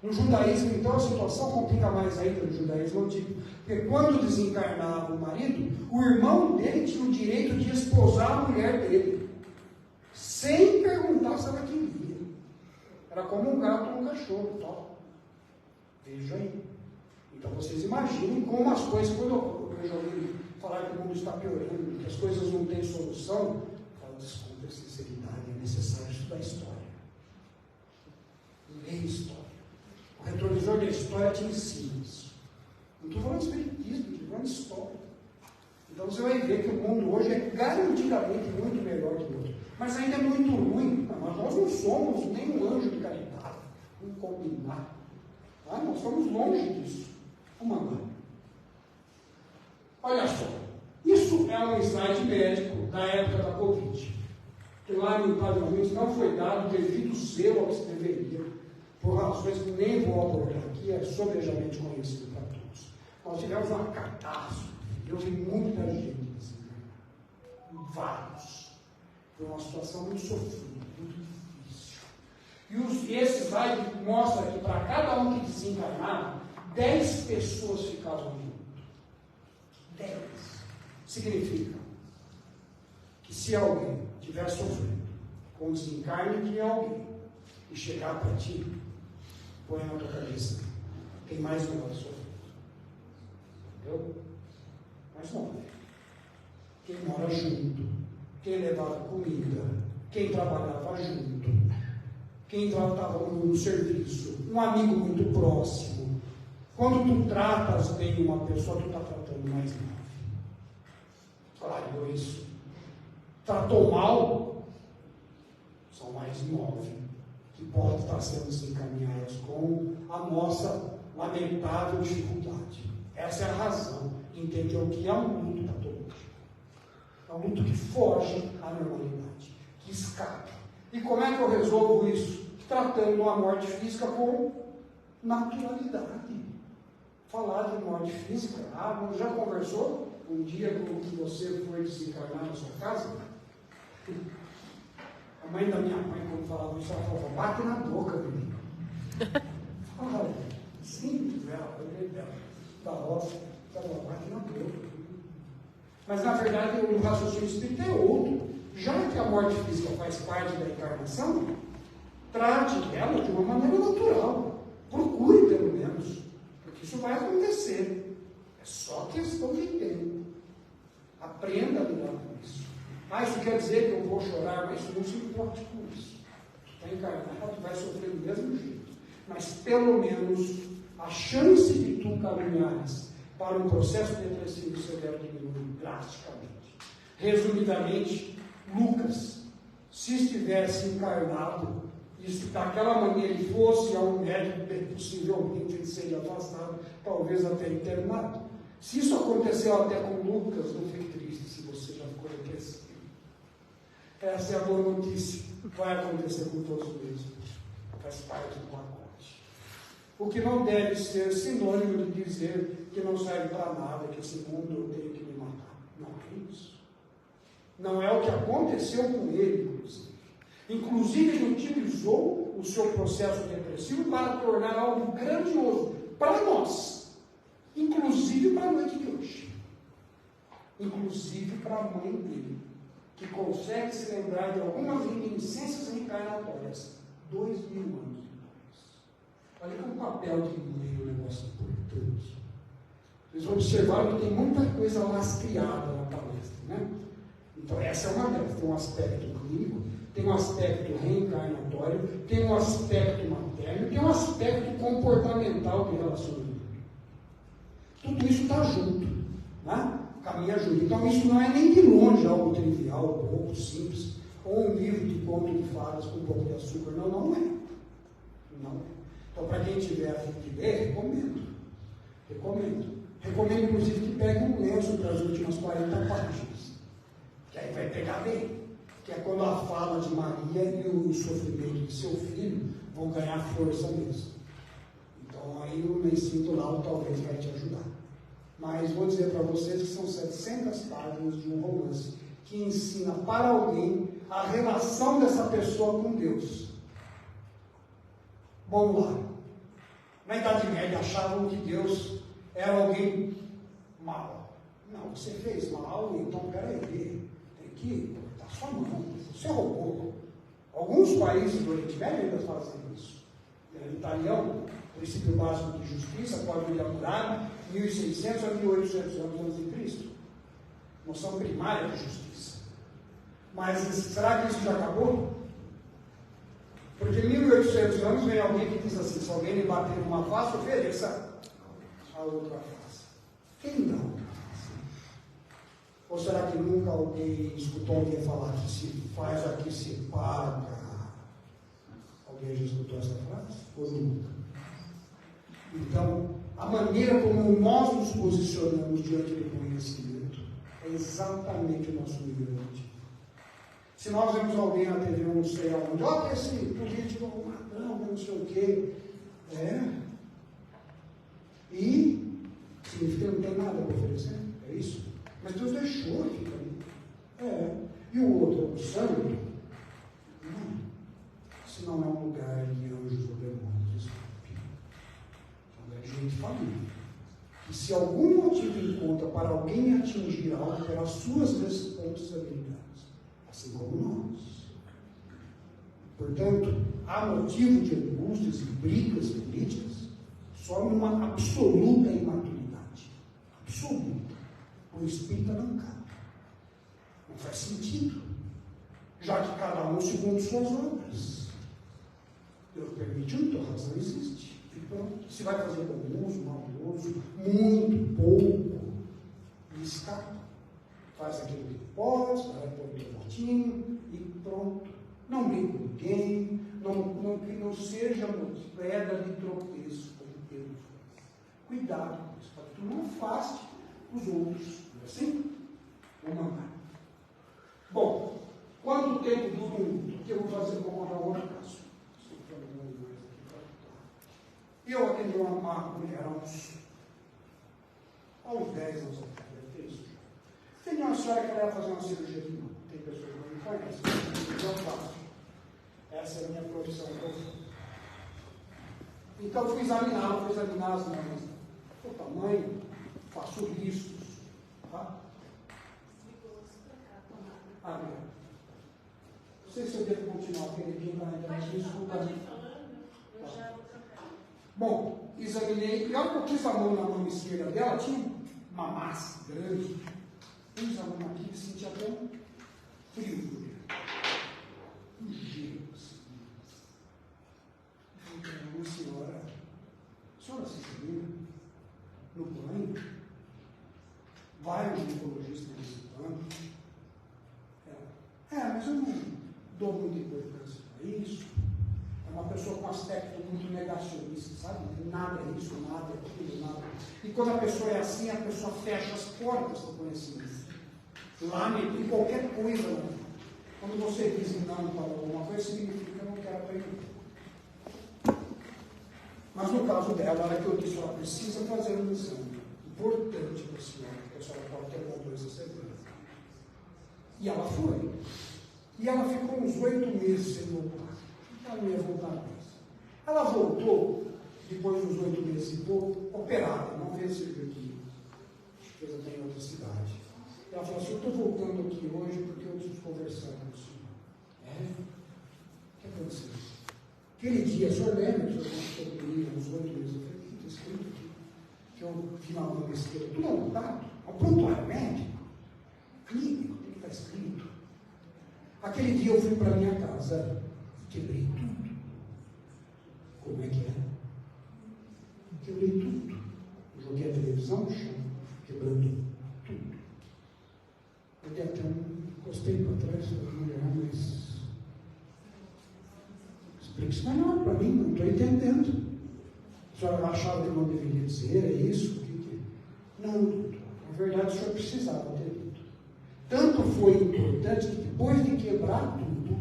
No judaísmo, então, a situação complica mais ainda no judaísmo antigo. Porque quando desencarnava o marido, o irmão dele tinha o direito de esposar a mulher dele, sem perguntar se ela queria. Era como um gato ou um cachorro, tal. Veja aí. Então vocês imaginem como as coisas, quando eu já ouvi falar que o mundo está piorando, que as coisas não têm solução, eu falo, desculpa, sinceridade, é necessário estudar história. Ler história. O retrovisor da história te ensina isso. Não estou falando de espiritismo, estou falando de história. Então você vai ver que o mundo hoje é garantidamente muito melhor que o outro. Mas ainda é muito ruim. Mas nós não somos nem um anjo de caridade. Vamos combinar. Ah, nós estamos longe disso. Vamos andar. Olha só. Isso é um slide médico da época da Covid. Que lá no Estados Unidos não foi dado devido zelo ao que se deveria. Por razões que nem vou abordar aqui, é sobrejamente conhecido para todos. Nós tivemos uma catástrofe. Eu vi muita gente desencarnar. Vários. Foi uma situação muito sofrida, muito difícil. E esse slide mostra que para cada um que desencarnava, 10 pessoas ficavam no mundo. 10. Significa que se alguém estiver sofrendo com o desencarne de alguém e chegar para ti, põe na tua cabeça, tem mais um lado sofrendo. Entendeu? Mas não. Quem mora junto, quem levava comida, quem trabalhava junto, quem tratava no serviço, um amigo muito próximo. Quando tu tratas bem uma pessoa, tu está tratando mais 9. Claro, isso. Tratou mal, são mais 9, que podem estar sendo desencaminhados com a nossa lamentável dificuldade. Essa é a razão. Entender o que é um luto patológico. É um luto que foge à normalidade, que escapa. E como é que eu resolvo isso? Tratando a morte física com naturalidade. Falar de morte física, já conversou um dia com que você foi desencarnar na sua casa? A mãe da minha mãe, quando falava isso, ela falava, bate na boca, menino. Fala, simples, ela, da roça. Sabe, bate na boca. Mas, na verdade, o raciocínio espírita é outro. Já que a morte física faz parte da encarnação, trate ela de uma maneira natural. Procure, pelo menos. Porque isso vai acontecer. É só questão de tempo. Aprenda a lidar com isso. Ah, isso quer dizer que eu vou chorar, mas não se importe com isso. Tu está encarnado, tu vai sofrer do mesmo jeito. Mas, pelo menos, a chance de tu caminhares para um processo depressivo severo diminui drasticamente. Resumidamente, Lucas, se estivesse encarnado, e se daquela maneira ele fosse ao médico, possivelmente ele seria afastado, talvez até internado. Se isso aconteceu até com Lucas, não fique triste se você já ficou depressivo. Essa é a boa notícia. Vai acontecer com todos mesmo. Faz parte do pacote. O que não deve ser sinônimo de dizer que não serve para nada, que esse mundo eu tenho que me matar. Não é isso. Não é o que aconteceu com ele, inclusive. Inclusive, ele utilizou o seu processo depressivo para tornar algo grandioso para nós. Inclusive para a noite de hoje. Inclusive para a mãe dele, que consegue se lembrar de algumas reminiscências reencarnatórias 2000 anos depois. Olha que o papel de mãe é um negócio importante. Vocês observaram que tem muita coisa lastreada na palestra, né? Então, essa é uma delas. Tem um aspecto clínico, tem um aspecto reencarnatório, tem um aspecto materno, tem um aspecto comportamental de relacionamento. Tudo isso está junto, né? Caminha junto. Então, isso não é nem de longe algo trivial, pouco simples, ou um livro de conto de fadas com um pouco de açúcar. Não, não é. Não é. Então, para quem tiver a fim de ler, recomendo. Recomendo, inclusive, que pegue um lenço para as últimas 40 páginas. Que aí vai pegar bem. Que é quando a fala de Maria e o sofrimento de seu filho vão ganhar força mesmo. Então, aí o lencinho do lado talvez vai te ajudar. Mas vou dizer para vocês que são 700 páginas de um romance que ensina para alguém a relação dessa pessoa com Deus. Vamos lá. Na Idade Média achavam que Deus era alguém mau. Não, você fez mal, então peraí, tem que cortar sua mão, você roubou. Alguns países do Oriente Médio ainda fazem isso. Italiano, princípio básico de justiça, Código de Hammurabi, 1600 a 1800 anos antes de Cristo. Noção primária de justiça. Mas será que isso já acabou? Porque em 1800 anos vem alguém que diz assim: se alguém me bater numa face, ofereça a outra face. Quem dá outra face? Ou será que nunca alguém escutou alguém falar que se faz aqui se paga? Alguém já escutou essa frase? Ou nunca? Então, a maneira como nós nos posicionamos diante do conhecimento é exatamente o nosso nível emotivo. Se nós vemos alguém na TV, não sei aonde, olha esse político, não sei o quê, e significa que não tem nada para oferecer, é isso? Mas Deus deixou, fica ali. E o outro é um santo? Não. Se não é um lugar de anjos ou demônios, é de gente família. E se algum motivo encontra para alguém atingir algo pelas suas responsabilidades, assim como nós. Portanto, há motivo de angústias e brigas políticas só numa absoluta imaturidade. Absoluta. O espírita não cabe. Não faz sentido. Já que cada um segundo suas obras. Deus permitiu, então a razão existe. E pronto. Se vai fazer bom uso, mau uso, muito, pouco, e escapa. Faz aquilo que pode, vai pôr o teu botinho e pronto. Não brigue com ninguém, que não seja pedra de tropeço, como Pedro faz. Cuidado com isso, para que tu não afaste os outros. Não é assim? Vamos mandar. Bom, quanto tempo dura um luto? O que eu vou fazer? Vou contar um outro caso. Eu atendi uma mulher há uns 10 anos atrás. Tem uma senhora que vai fazer uma cirurgia de mão. Tem pessoas que não me conhecem. Eu faço. Essa é a minha profissão. Então fui examinar as mãos. O tamanho, faço riscos. Tá? Obrigado. Não sei se eu devo continuar, queridinho, para entrar aqui. Desculpa. Pode ir falando, eu já vou trocar. Bom, examinei, e a hora que eu pus a mão na mão esquerda dela, tinha uma massa grande. Pus a mão aqui e senti até um frio. Um gelo. Uma senhora, a senhora se examina no banho, vai ao ginecologista visitando. Mas eu não dou muita importância para isso. É uma pessoa com aspecto muito negacionista, sabe? Nada é isso, nada é aquilo, nada. E quando a pessoa é assim, a pessoa fecha as portas do conhecimento. Lá em qualquer coisa, né? Quando você diz não para alguma coisa, significa que eu não quero aprender. Mas no caso dela, a hora que eu disse, ela precisa fazer um exame importante para a senhora, porque a senhora pode ter alguma coisa certeza. E ela foi. E ela ficou uns 8 meses sem voltar. Ela não ia voltar mais. Ela voltou, depois dos 8 meses e pouco, operada, não fez cirurgia. Fez até em outra cidade. Ela falou assim, eu estou voltando aqui hoje porque eu preciso conversar com o senhor. O que aconteceu? Aquele dia, o senhor lembra que eu estou comigo uns 8 meses? Eu falei, o que está escrito aqui? Que eu, final da besteira, tudo anotado, ao prontuário médico, clínico, o que está escrito? Aquele dia eu fui para minha casa e quebrei tudo. Como é que é? Quebrei tudo. Eu joguei a televisão no chão, quebrando tudo. Eu dei até encostei para trás da mulher, mas explique isso melhor para mim, não estou entendendo. A senhora achava que não deveria dizer, é isso? O que é? Não, doutor. Na verdade, o senhor precisava ter dito. Tanto foi importante que depois de quebrar tudo,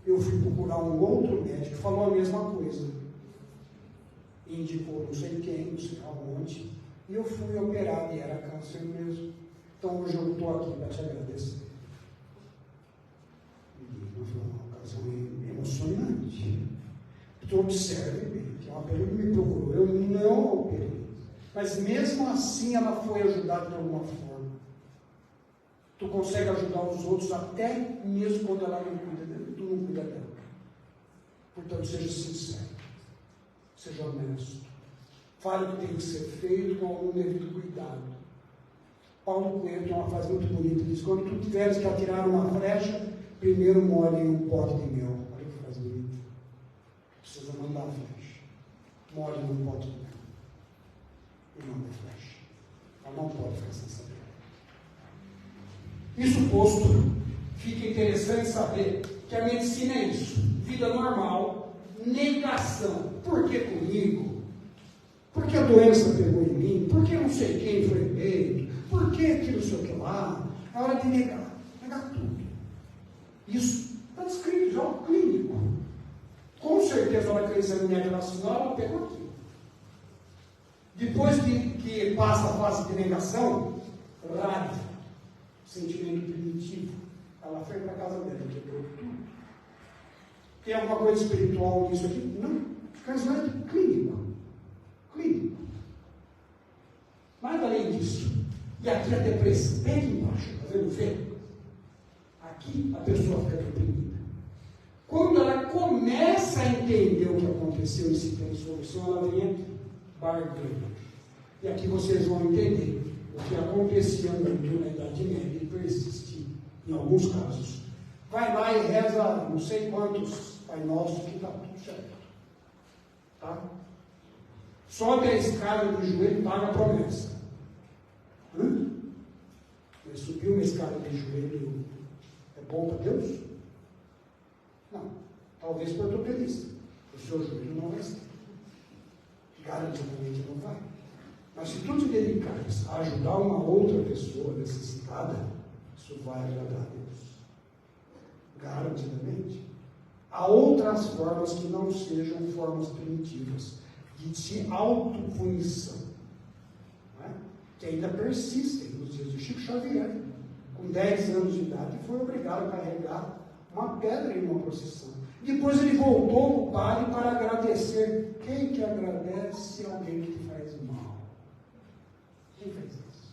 eu fui procurar um outro médico que falou a mesma coisa. Indicou não sei quem, não sei aonde, e eu fui operado e era câncer mesmo. Então hoje eu estou aqui para te agradecer. E foi uma ocasião emocionante. Tu observe bem, que uma pessoa me procurou, eu não operei. Mas mesmo assim ela foi ajudada de alguma forma. Tu consegue ajudar os outros até mesmo quando ela não cuida dela, tu não cuida dela. Portanto, seja sincero, seja honesto. Fale o que tem que ser feito com algum devido cuidado. Paulo Coelho tem uma frase muito bonita, diz, quando tu tiveres que atirar uma flecha, primeiro molhe em um pote de mel. Olha que frase bonita. Precisa mandar a flecha. Molhe num pote de mel. E manda a flecha. Ela não pode ficar sem saber. Isso posto, fica interessante saber que a medicina é isso. Vida normal, negação. Por que comigo? Por que a doença pegou em mim? Por que não sei quem foi eleito? Por que aquilo não sei o que lá? É hora de negar. Negar tudo. Isso está descrito já no clínico. Com certeza, na hora que eu examinei aquela senhora, ela pegou aqui. Depois que passa a fase de negação, raiva, sentimento primitivo, ela foi para a casa dela, quebrou tudo. Tem alguma coisa espiritual nisso aqui? Não. Casamento clínico. Clínico. Mas além disso, e aqui a depressão, bem aqui embaixo, está vendo? Vê? Aqui a pessoa fica deprimida. Quando ela começa a entender o que aconteceu e se tem solução, ela vem aqui, barganha. E aqui vocês vão entender o que acontecia muito na Idade Média e persiste em alguns casos. Vai lá e reza não sei quantos Pai Nosso que está tudo certo. Tá? Sobe a escada do joelho e paga a promessa. Ele subiu uma escada de joelho, é bom para Deus? Não. Talvez para o ortopedista. O seu joelho não vai ser. Garantidamente não vai. Mas se tu te dedicares a ajudar uma outra pessoa necessitada, isso vai agradar a Deus. Garantidamente. Há outras formas que não sejam formas primitivas de autopunição, não é? Que ainda persistem nos dias de Chico Xavier. Com 10 anos de idade, foi obrigado a carregar uma pedra em uma procissão. Depois ele voltou para o padre para agradecer. Quem que agradece alguém que te faz mal? Quem fez isso?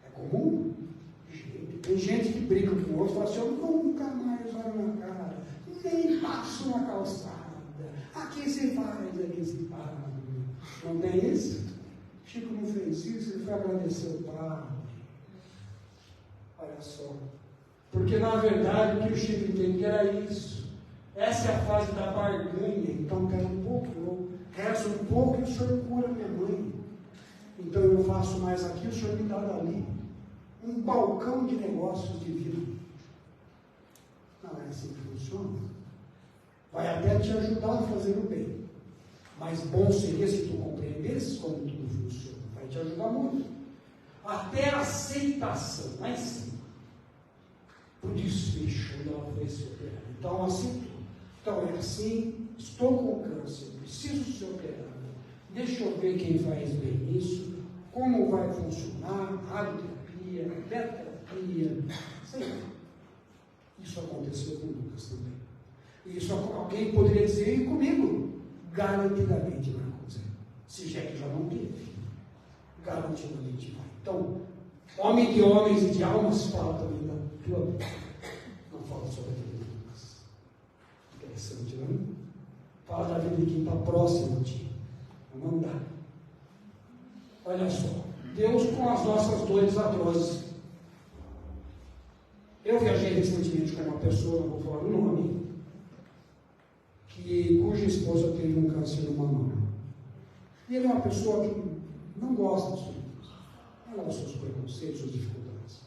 É comum? Tem gente que briga com o outro e fala assim, eu nunca mais olho na cara, nem passo na calçada. Aqui se faz, aqui se para. Não tem isso? Chico não fez isso, ele foi agradecer o pai. Olha só. Porque na verdade o que o Chico entende era isso. Essa é a fase da barganha. Então quero um pouco, eu rezo um pouco e o senhor cura minha mãe. Então eu faço mais aqui, o senhor me dá dali. Um balcão de negócios de vida. Não é assim que funciona. Vai até te ajudar a fazer o bem. Mas bom seria se tu compreendesse como tudo funciona. Vai te ajudar muito. Até a aceitação, lá em cima. Por desfecho, ela foi se operar. Então, aceitou. Então, é assim, estou com câncer, preciso ser operado. Deixa eu ver quem faz bem isso, como vai funcionar, radioterapia, beta-terapia, sei lá. Isso aconteceu com o Lucas também. Isso alguém poderia dizer, e comigo? Garantidamente vai acontecer. Se já que já não teve, garantidamente vai. Então, homem de homens e de almas fala também da tua vida. Não fala sobre a vida de Lucas. Interessante, não é? Fala da vida de quem está próximo a ti. Não dá. Olha só. Deus com as nossas dores atrozes. Eu viajei recentemente com uma pessoa, não vou falar o nome, cuja esposa teve um câncer no mama. E ele é uma pessoa que não gosta dos filhos. Ela tem seus preconceitos, suas dificuldades.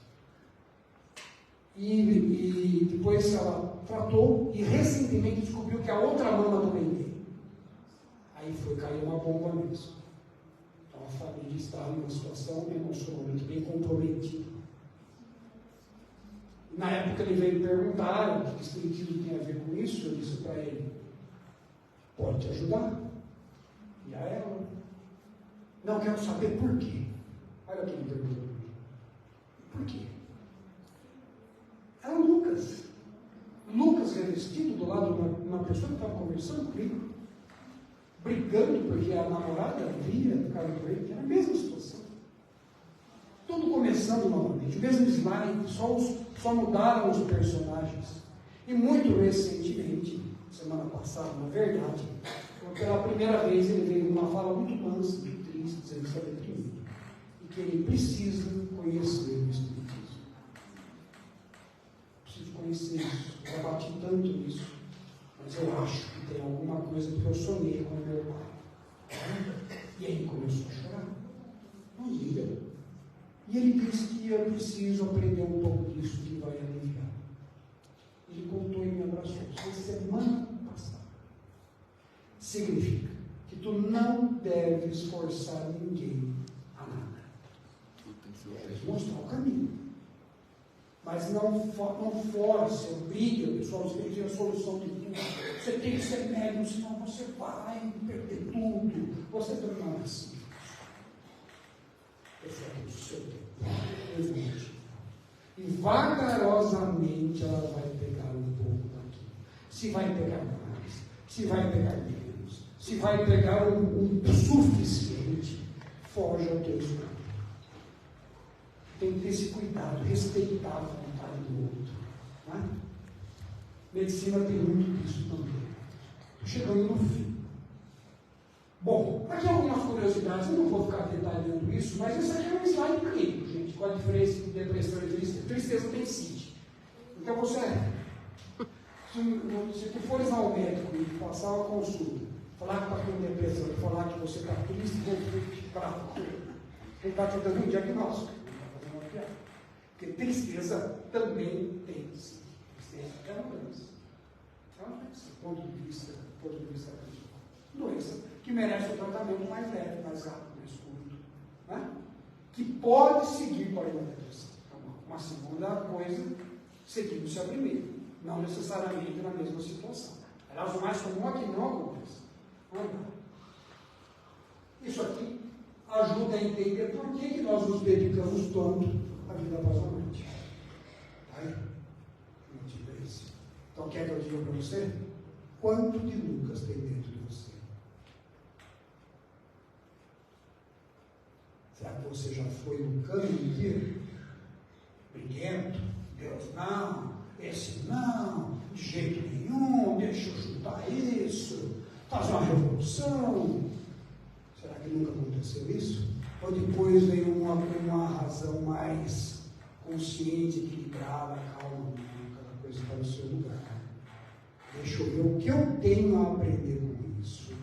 E depois ela tratou e recentemente descobriu que a outra mama também tem. Aí foi cair uma bomba mesmo. Então a família estava numa situação emocionalmente bem comprometida. Na época ele veio perguntar o que o espiritismo tem a ver com isso. Eu disse para ele, pode te ajudar. E a ela, não quero saber por quê. Olha o que ele perguntou. Por quê? Era o Lucas. Lucas revestido do lado de uma pessoa que estava conversando comigo, brigando porque a namorada via do cara com ele, era a mesma situação. Tudo começando novamente, o mesmo slide, só mudaram os personagens. E muito recentemente, semana passada, na verdade, pela primeira vez ele veio numa fala muito mansa, muito triste, dizendo que está deprimido. E que ele precisa conhecer o Espiritismo. Preciso conhecer isso. Eu já bati tanto nisso. Mas eu acho que tem alguma coisa que eu sonhei com o meu pai. E aí ele começou a chorar. Não liga. E ele disse que eu preciso aprender um pouco disso que vai aliviar. Ele contou e me abraçou. Foi semana passada. Significa que tu não deves forçar ninguém a nada. Deves mostrar o caminho. Mas não force, obriga o pessoal a ter a solução de tudo. Você tem que ser médium, senão você vai perder tudo. Você não é assim. Esse é o seu tempo. E vagarosamente ela vai pegar um pouco daqui. Se vai pegar mais, se vai pegar menos, se vai pegar um suficiente, foge ao teu escudo. Tem que ter esse cuidado, respeitar a vontade do outro. Não é? Medicina tem muito disso também. Estou chegando no fim. Bom, aqui algumas curiosidades, eu não vou ficar detalhando isso, mas isso aqui é um slide clínico, gente, com a diferença de depressão e tristeza. Tristeza tem CID. Então você, se tu fores ao médico e passar uma consulta, falar que está com depressão e falar que você está triste, vou ficar ele está te dando um diagnóstico. Porque tristeza também tem CID. Tristeza é uma doença. É uma doença, do ponto de vista clínico. Doença que merece um tratamento mais leve, mais rápido, mais curto, né? Que pode seguir para uma depressão. Uma segunda coisa, seguindo-se a primeira, não necessariamente na mesma situação. Aliás, o mais comum é que não aconteça. Isso aqui ajuda a entender por que nós nos dedicamos tanto à vida após a morte. Aí, então, quer que eu diga para você? Quanto de Lucas tem dentro de você? Será que você já foi um caminho briguento? Deus não, esse não, de jeito nenhum, deixa eu chutar isso, fazer uma revolução. Será que nunca aconteceu isso? Ou depois veio uma razão mais consciente, equilibrada, calma, cada coisa está no seu lugar. Deixa eu ver o que eu tenho a aprender com isso,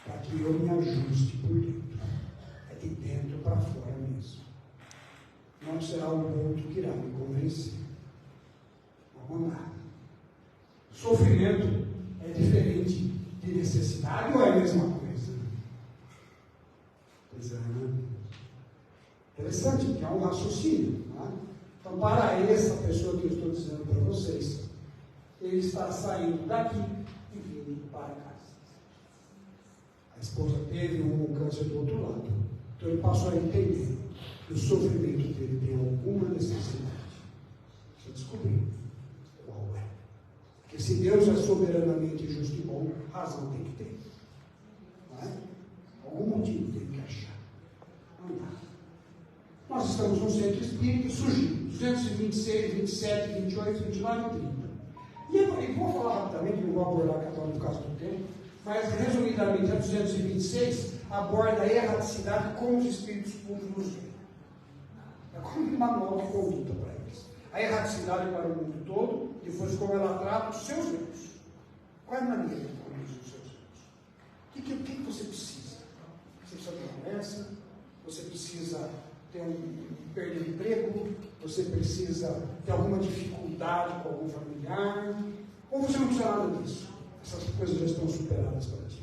para que eu me ajuste por dentro. É de dentro para fora mesmo. Não será o outro que irá me convencer. Vamos lá. Sofrimento é diferente de necessidade ou é a mesma coisa? Pois é, né? Interessante, porque é um raciocínio. Né? Então, para essa pessoa que eu estou dizendo para vocês, ele está saindo daqui e vindo para casa. A esposa teve um câncer do outro lado. Então, ele passou a entender que o sofrimento dele tem alguma necessidade. Deixa eu descobrir qual é. Porque se Deus é soberanamente justo e bom, razão tem que ter. Não é? Algum motivo tem que achar. Não dá. Nós estamos num centro espírita, surgiu 226, 27, 28, 29 e 30. E vou falar rapidamente, não vou abordar cada um por causa do tempo, mas resumidamente, a 226 aborda a erraticidade com os espíritos puros nos veem. É como um manual de conduta para eles. A erraticidade para o mundo todo, depois como ela trata os seus erros. Qual é a maneira de conduzir os seus erros? O que você precisa? Você precisa ter uma doença? Você precisa perder o emprego? Você precisa ter alguma dificuldade com algum familiar? Ou você não precisa nada disso? Essas coisas já estão superadas para ti.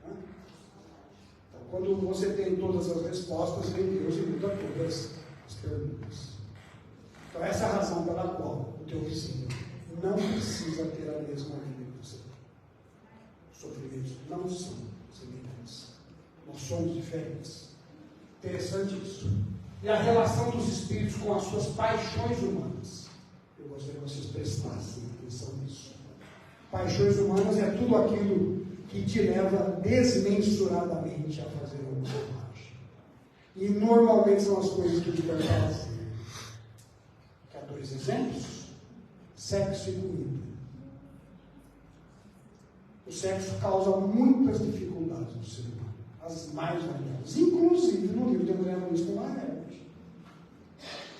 Então, quando você tem todas as respostas, vem Deus e muda todas as perguntas. Então, essa é a razão pela qual o teu vizinho não precisa ter a mesma vida que você tem. Os sofrimentos não são semelhantes. Nós somos diferentes. Interessante isso. E a relação dos espíritos com as suas paixões humanas. Eu gostaria que vocês prestassem atenção nisso. Paixões humanas é tudo aquilo que te leva desmensuradamente a fazer uma bobagem. E normalmente são as coisas que te dão prazer. Quer dois exemplos? Sexo e comida. O sexo causa muitas dificuldades no ser humano. As mais variadas. Inclusive no livro de André Luiz com Laerte.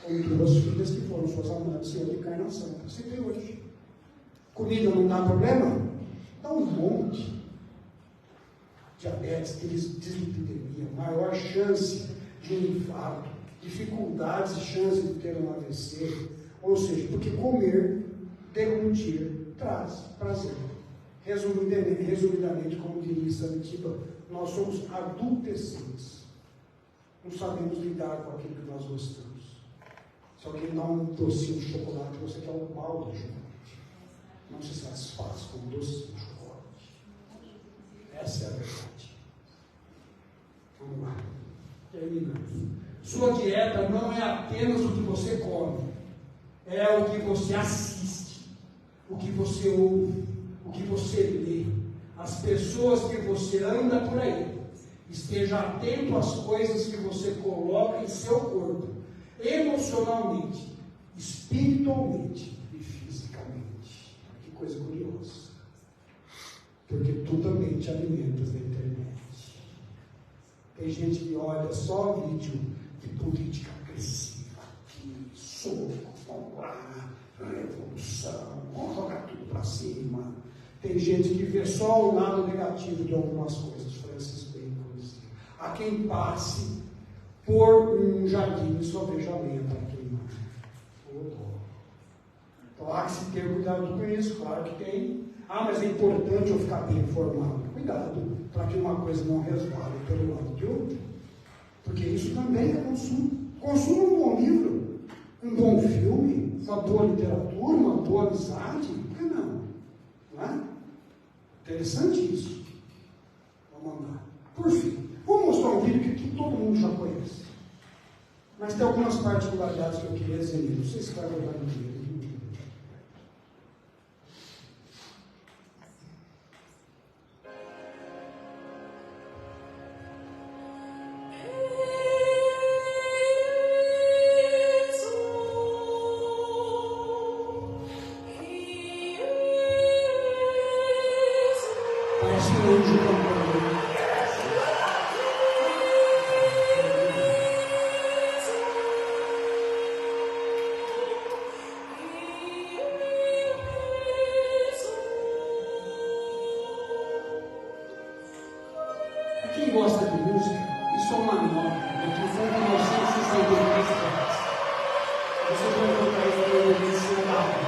Como duas filhas que foram suas amantes Senhor de encarnação. Você vê hoje. Comida não dá problema? Dá um monte. Diabetes, dislipidemia, maior chance de um infarto, dificuldades e chance de ter um AVC. Ou seja, porque comer, deglutir, traz prazer. Resumidamente, como diria Santiba, nós somos adultescentes. Não sabemos lidar com aquilo que nós gostamos. Se alguém dá um docinho de chocolate, você quer um balde de chocolate. Não se satisfaz com um docinho de chocolate. Essa é a verdade. Vamos lá. Terminando. Sua dieta não é apenas o que você come. É o que você assiste. O que você ouve. O que você lê. As pessoas que você anda por aí. Esteja atento às coisas que você coloca em seu corpo. Emocionalmente, espiritualmente e fisicamente. Que coisa curiosa. Porque tu também te alimentas da internet. Tem gente que olha só vídeo de política agressiva, que soco, vamos lá, revolução, vamos jogar tudo para cima. Tem gente que vê só o lado negativo de algumas coisas. Francis Bacon dizia: a quem passe por um jardim e só veja lenha para queimar. Então há que se ter cuidado com isso, claro que tem. Mas é importante eu ficar bem informado. Cuidado, para que uma coisa não resvale pelo lado de outra. Porque isso também é consumo. Consuma um bom livro, um bom filme, uma boa literatura, uma boa amizade. Por que não? Não é? Interessante isso. Vamos andar. Por fim, vou mostrar um vídeo que todo mundo já conhece. Mas tem algumas particularidades que eu queria dizer nele. Não sei se vai rodar no vídeo. Quem gosta de música, isso é uma nota, que foi de 1963. Você vai encontrar isso no início da aula.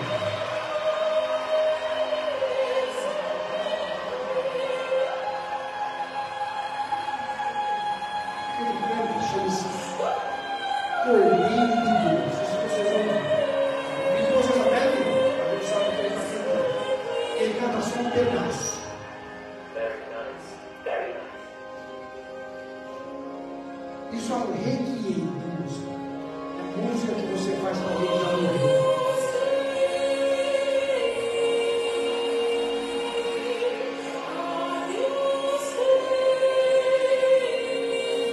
Aquele canto chama-se Cordeiro de Deus. Isso vocês vão ver. O vídeo vocês até viram, a gente sabe que ele está cantando. Ele canta só um pedaço. Isso é um requiem de música. É música que você faz para alguém que já morreu.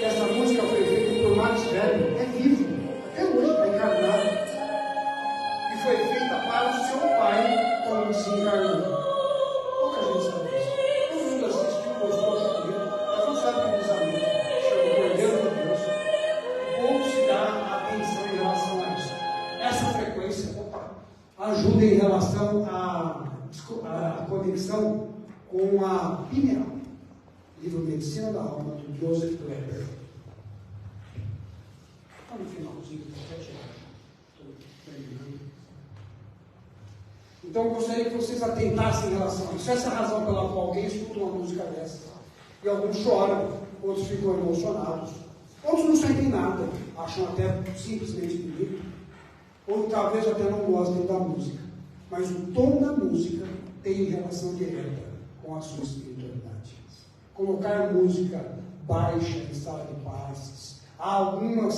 E essa música foi feita por Max Weber. É vivo. Até hoje está encarnado. E foi feita para o seu pai quando se encarnou. Pouca gente sabe isso. Todo mundo assistiu, gostou do filme, mas não sabe que eles amam. Chama o Cordeiro de Deus. Pouco se dá atenção em relação a isso. Essa frequência ajuda em relação à conexão com a pineal. Livro Medicina da Alma, do Joseph Kleber. Está no finalzinho, até chegar. Estou terminando. Então eu gostaria que vocês atentassem em relação a isso. Essa é a razão pela qual alguém escuta uma música dessa. E alguns choram, outros ficam emocionados. Outros não sentem nada, acham até simplesmente bonito, ou talvez até não gostem da música. Mas o tom da música tem relação direta com a sua espiritualidade. Colocar música baixa em sala de passes. Há algumas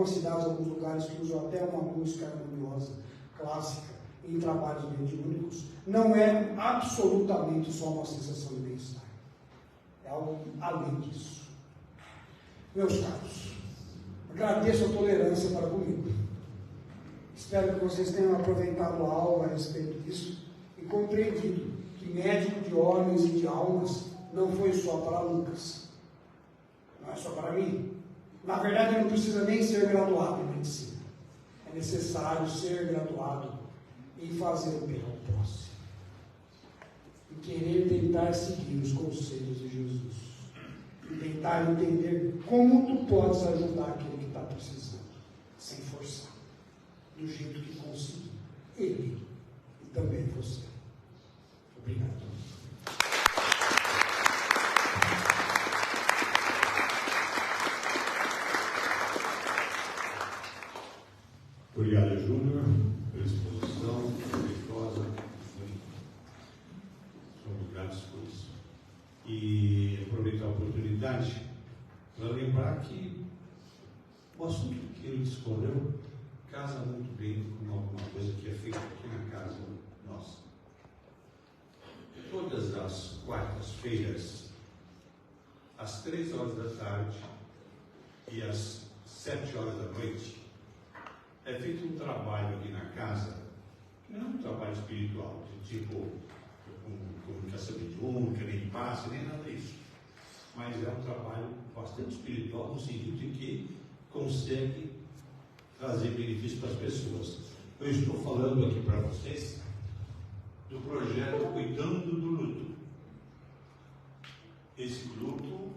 cidades, alguns lugares que usam até uma música harmoniosa, clássica, em trabalhos mediúnicos. Não é absolutamente só uma sensação de bem-estar. É algo além disso. Meus caros, agradeço a tolerância para comigo. Espero que vocês tenham aproveitado a aula a respeito disso e compreendido que médico de homens e de almas não foi só para Lucas. Não é só para mim. Na verdade, não precisa nem ser graduado em medicina. É necessário ser graduado em fazer o bem ao próximo. E querer tentar seguir os conselhos de Jesus. E tentar entender como tu podes ajudar aquele que está precisando, sem forçar, do jeito que conseguir. Ele e também você. Obrigado. Obrigado, Júnior, pela exposição respeitosa. Somos gratos por isso. E aproveitar a oportunidade para lembrar que o assunto que ele escolheu casa muito bem com alguma coisa que é feita aqui na casa nossa. Todas as quartas-feiras, às 3 horas da tarde e às 7 horas da noite, é feito um trabalho aqui na casa, que não é um trabalho espiritual, de tipo comunicação mediúnica, nem passe, nem nada disso. Mas é um trabalho bastante espiritual, no sentido de que consegue trazer benefício para as pessoas. Eu estou falando aqui para vocês do projeto Cuidando do Luto. Esse luto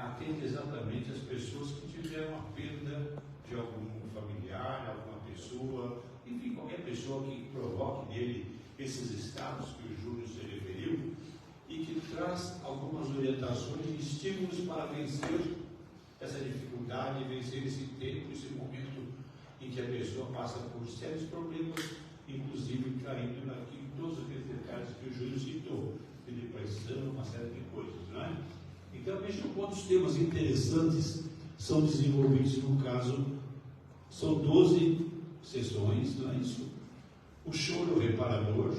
atende exatamente as pessoas que tiveram a perda de algum familiar, alguma pessoa, enfim, qualquer pessoa que provoque nele esses estados que o Júlio se referiu e que traz algumas orientações e estímulos para vencer essa dificuldade, vencer esse tempo, esse momento em que a pessoa passa por sérios problemas, inclusive caindo naquilo, todos aqueles detalhes que o Júlio citou, de depressão, uma série de coisas, não é? Então, vejam quantos temas interessantes são desenvolvidos no caso. São 12 sessões, não é isso? O choro reparador,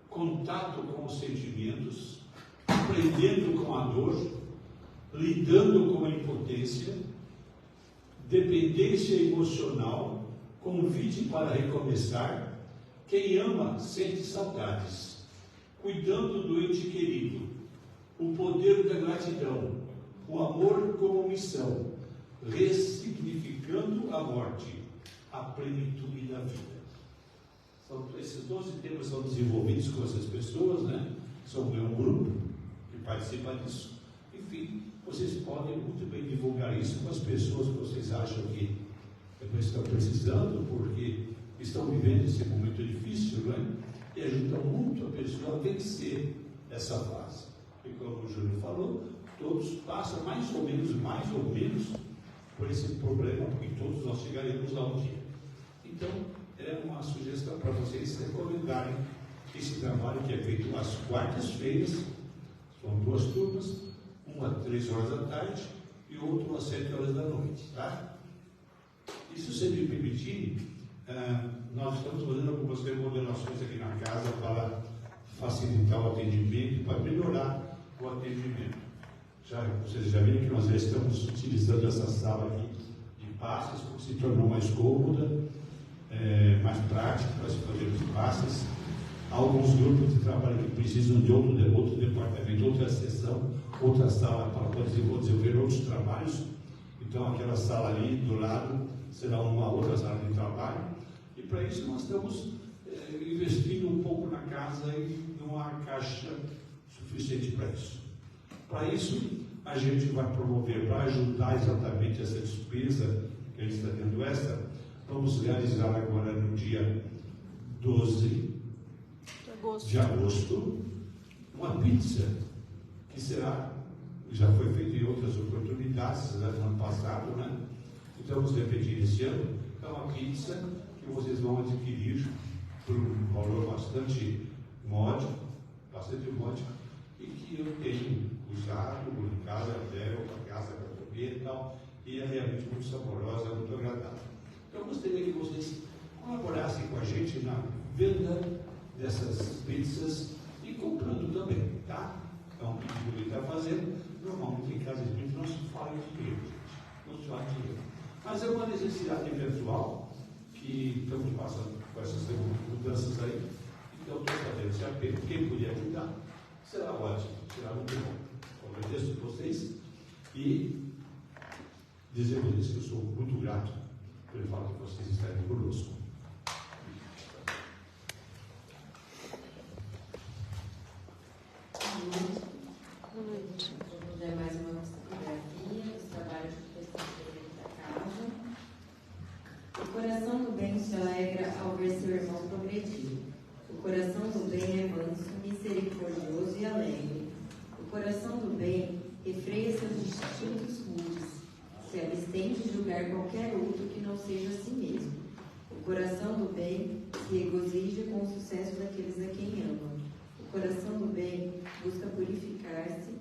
contato com os sentimentos, aprendendo com a dor, lidando com a impotência, dependência emocional, convite para recomeçar, quem ama sente saudades, cuidando do ente querido, o poder da gratidão, o amor como missão, ressignificando a morte, a plenitude da vida. Esses 12 temas são desenvolvidos com essas pessoas, né? É um grupo que participa disso. Enfim, podem muito bem divulgar isso com as pessoas que vocês acham que estão precisando, porque estão vivendo esse momento difícil, não é? E ajudam muito a pessoa a vencer essa fase. E como o Júlio falou, todos passam mais ou menos por esse problema, porque todos nós chegaremos lá um dia. Então, é uma sugestão para vocês recomendarem esse trabalho que é feito às quartas-feiras. São 2 turmas, uma às 3 horas da tarde e outra às 7 horas da noite, tá? E se você me permitir, nós estamos fazendo algumas remodelações aqui na casa para facilitar o atendimento, para melhorar o atendimento. Vocês já viram que nós já estamos utilizando essa sala aqui de passes, porque se tornou mais cômoda, mais prática para se fazer os passes. Há alguns grupos de trabalho que precisam de outro departamento, outra seção, outra sala para desenvolver outros trabalhos. Então, aquela sala ali do lado será uma outra sala de trabalho. E para isso nós estamos investindo um pouco na casa e não há caixa suficiente para isso. Para isso, a gente vai promover, para ajudar exatamente essa despesa que a gente está tendo vamos realizar agora no dia 12 de agosto, uma pizza que já foi feita em outras oportunidades, no ano passado, né? Então vamos repetir esse ano. É uma pizza que vocês vão adquirir por um valor bastante módico, e que eu tenho usado em casa, levo para casa para comer e tal, e é realmente muito saborosa, muito agradável. Então eu gostaria que vocês colaborassem com a gente na venda dessas pizzas e comprando também, tá? É um pedido que ele está fazendo. Normalmente em casa de gente não se fala em dinheiro, não se fala em dinheiro. Mas é uma necessidade eventual que estamos passando com essas mudanças aí. Então estou sabendo, quem puder ajudar, será ótimo, será muito bom. Agradeço a vocês e dizer a vocês que eu sou muito grato pelo fato de vocês estarem conosco. Boa noite. Vou dar mais uma fotografia dos trabalhos que estão feitos da casa. O coração do bem se alegra ao ver seu irmão progredir. O coração do bem é manso, misericordioso e alegre. O coração do bem refreia seus instintos rudes, se abstém de julgar qualquer outro que não seja a si mesmo. O coração do bem se regozija com o sucesso daqueles a quem ama. O coração do bem busca purificar-se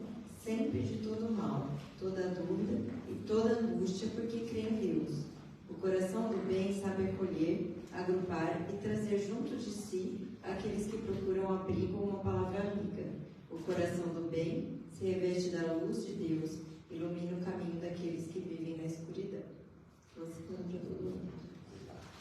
sempre de todo mal, toda dúvida e toda angústia, porque crê em Deus. O coração do bem sabe acolher, agrupar e trazer junto de si aqueles que procuram abrigo ou uma palavra amiga. O coração do bem se reveste da luz de Deus, ilumina o caminho daqueles que vivem na escuridão. Você para todo mundo.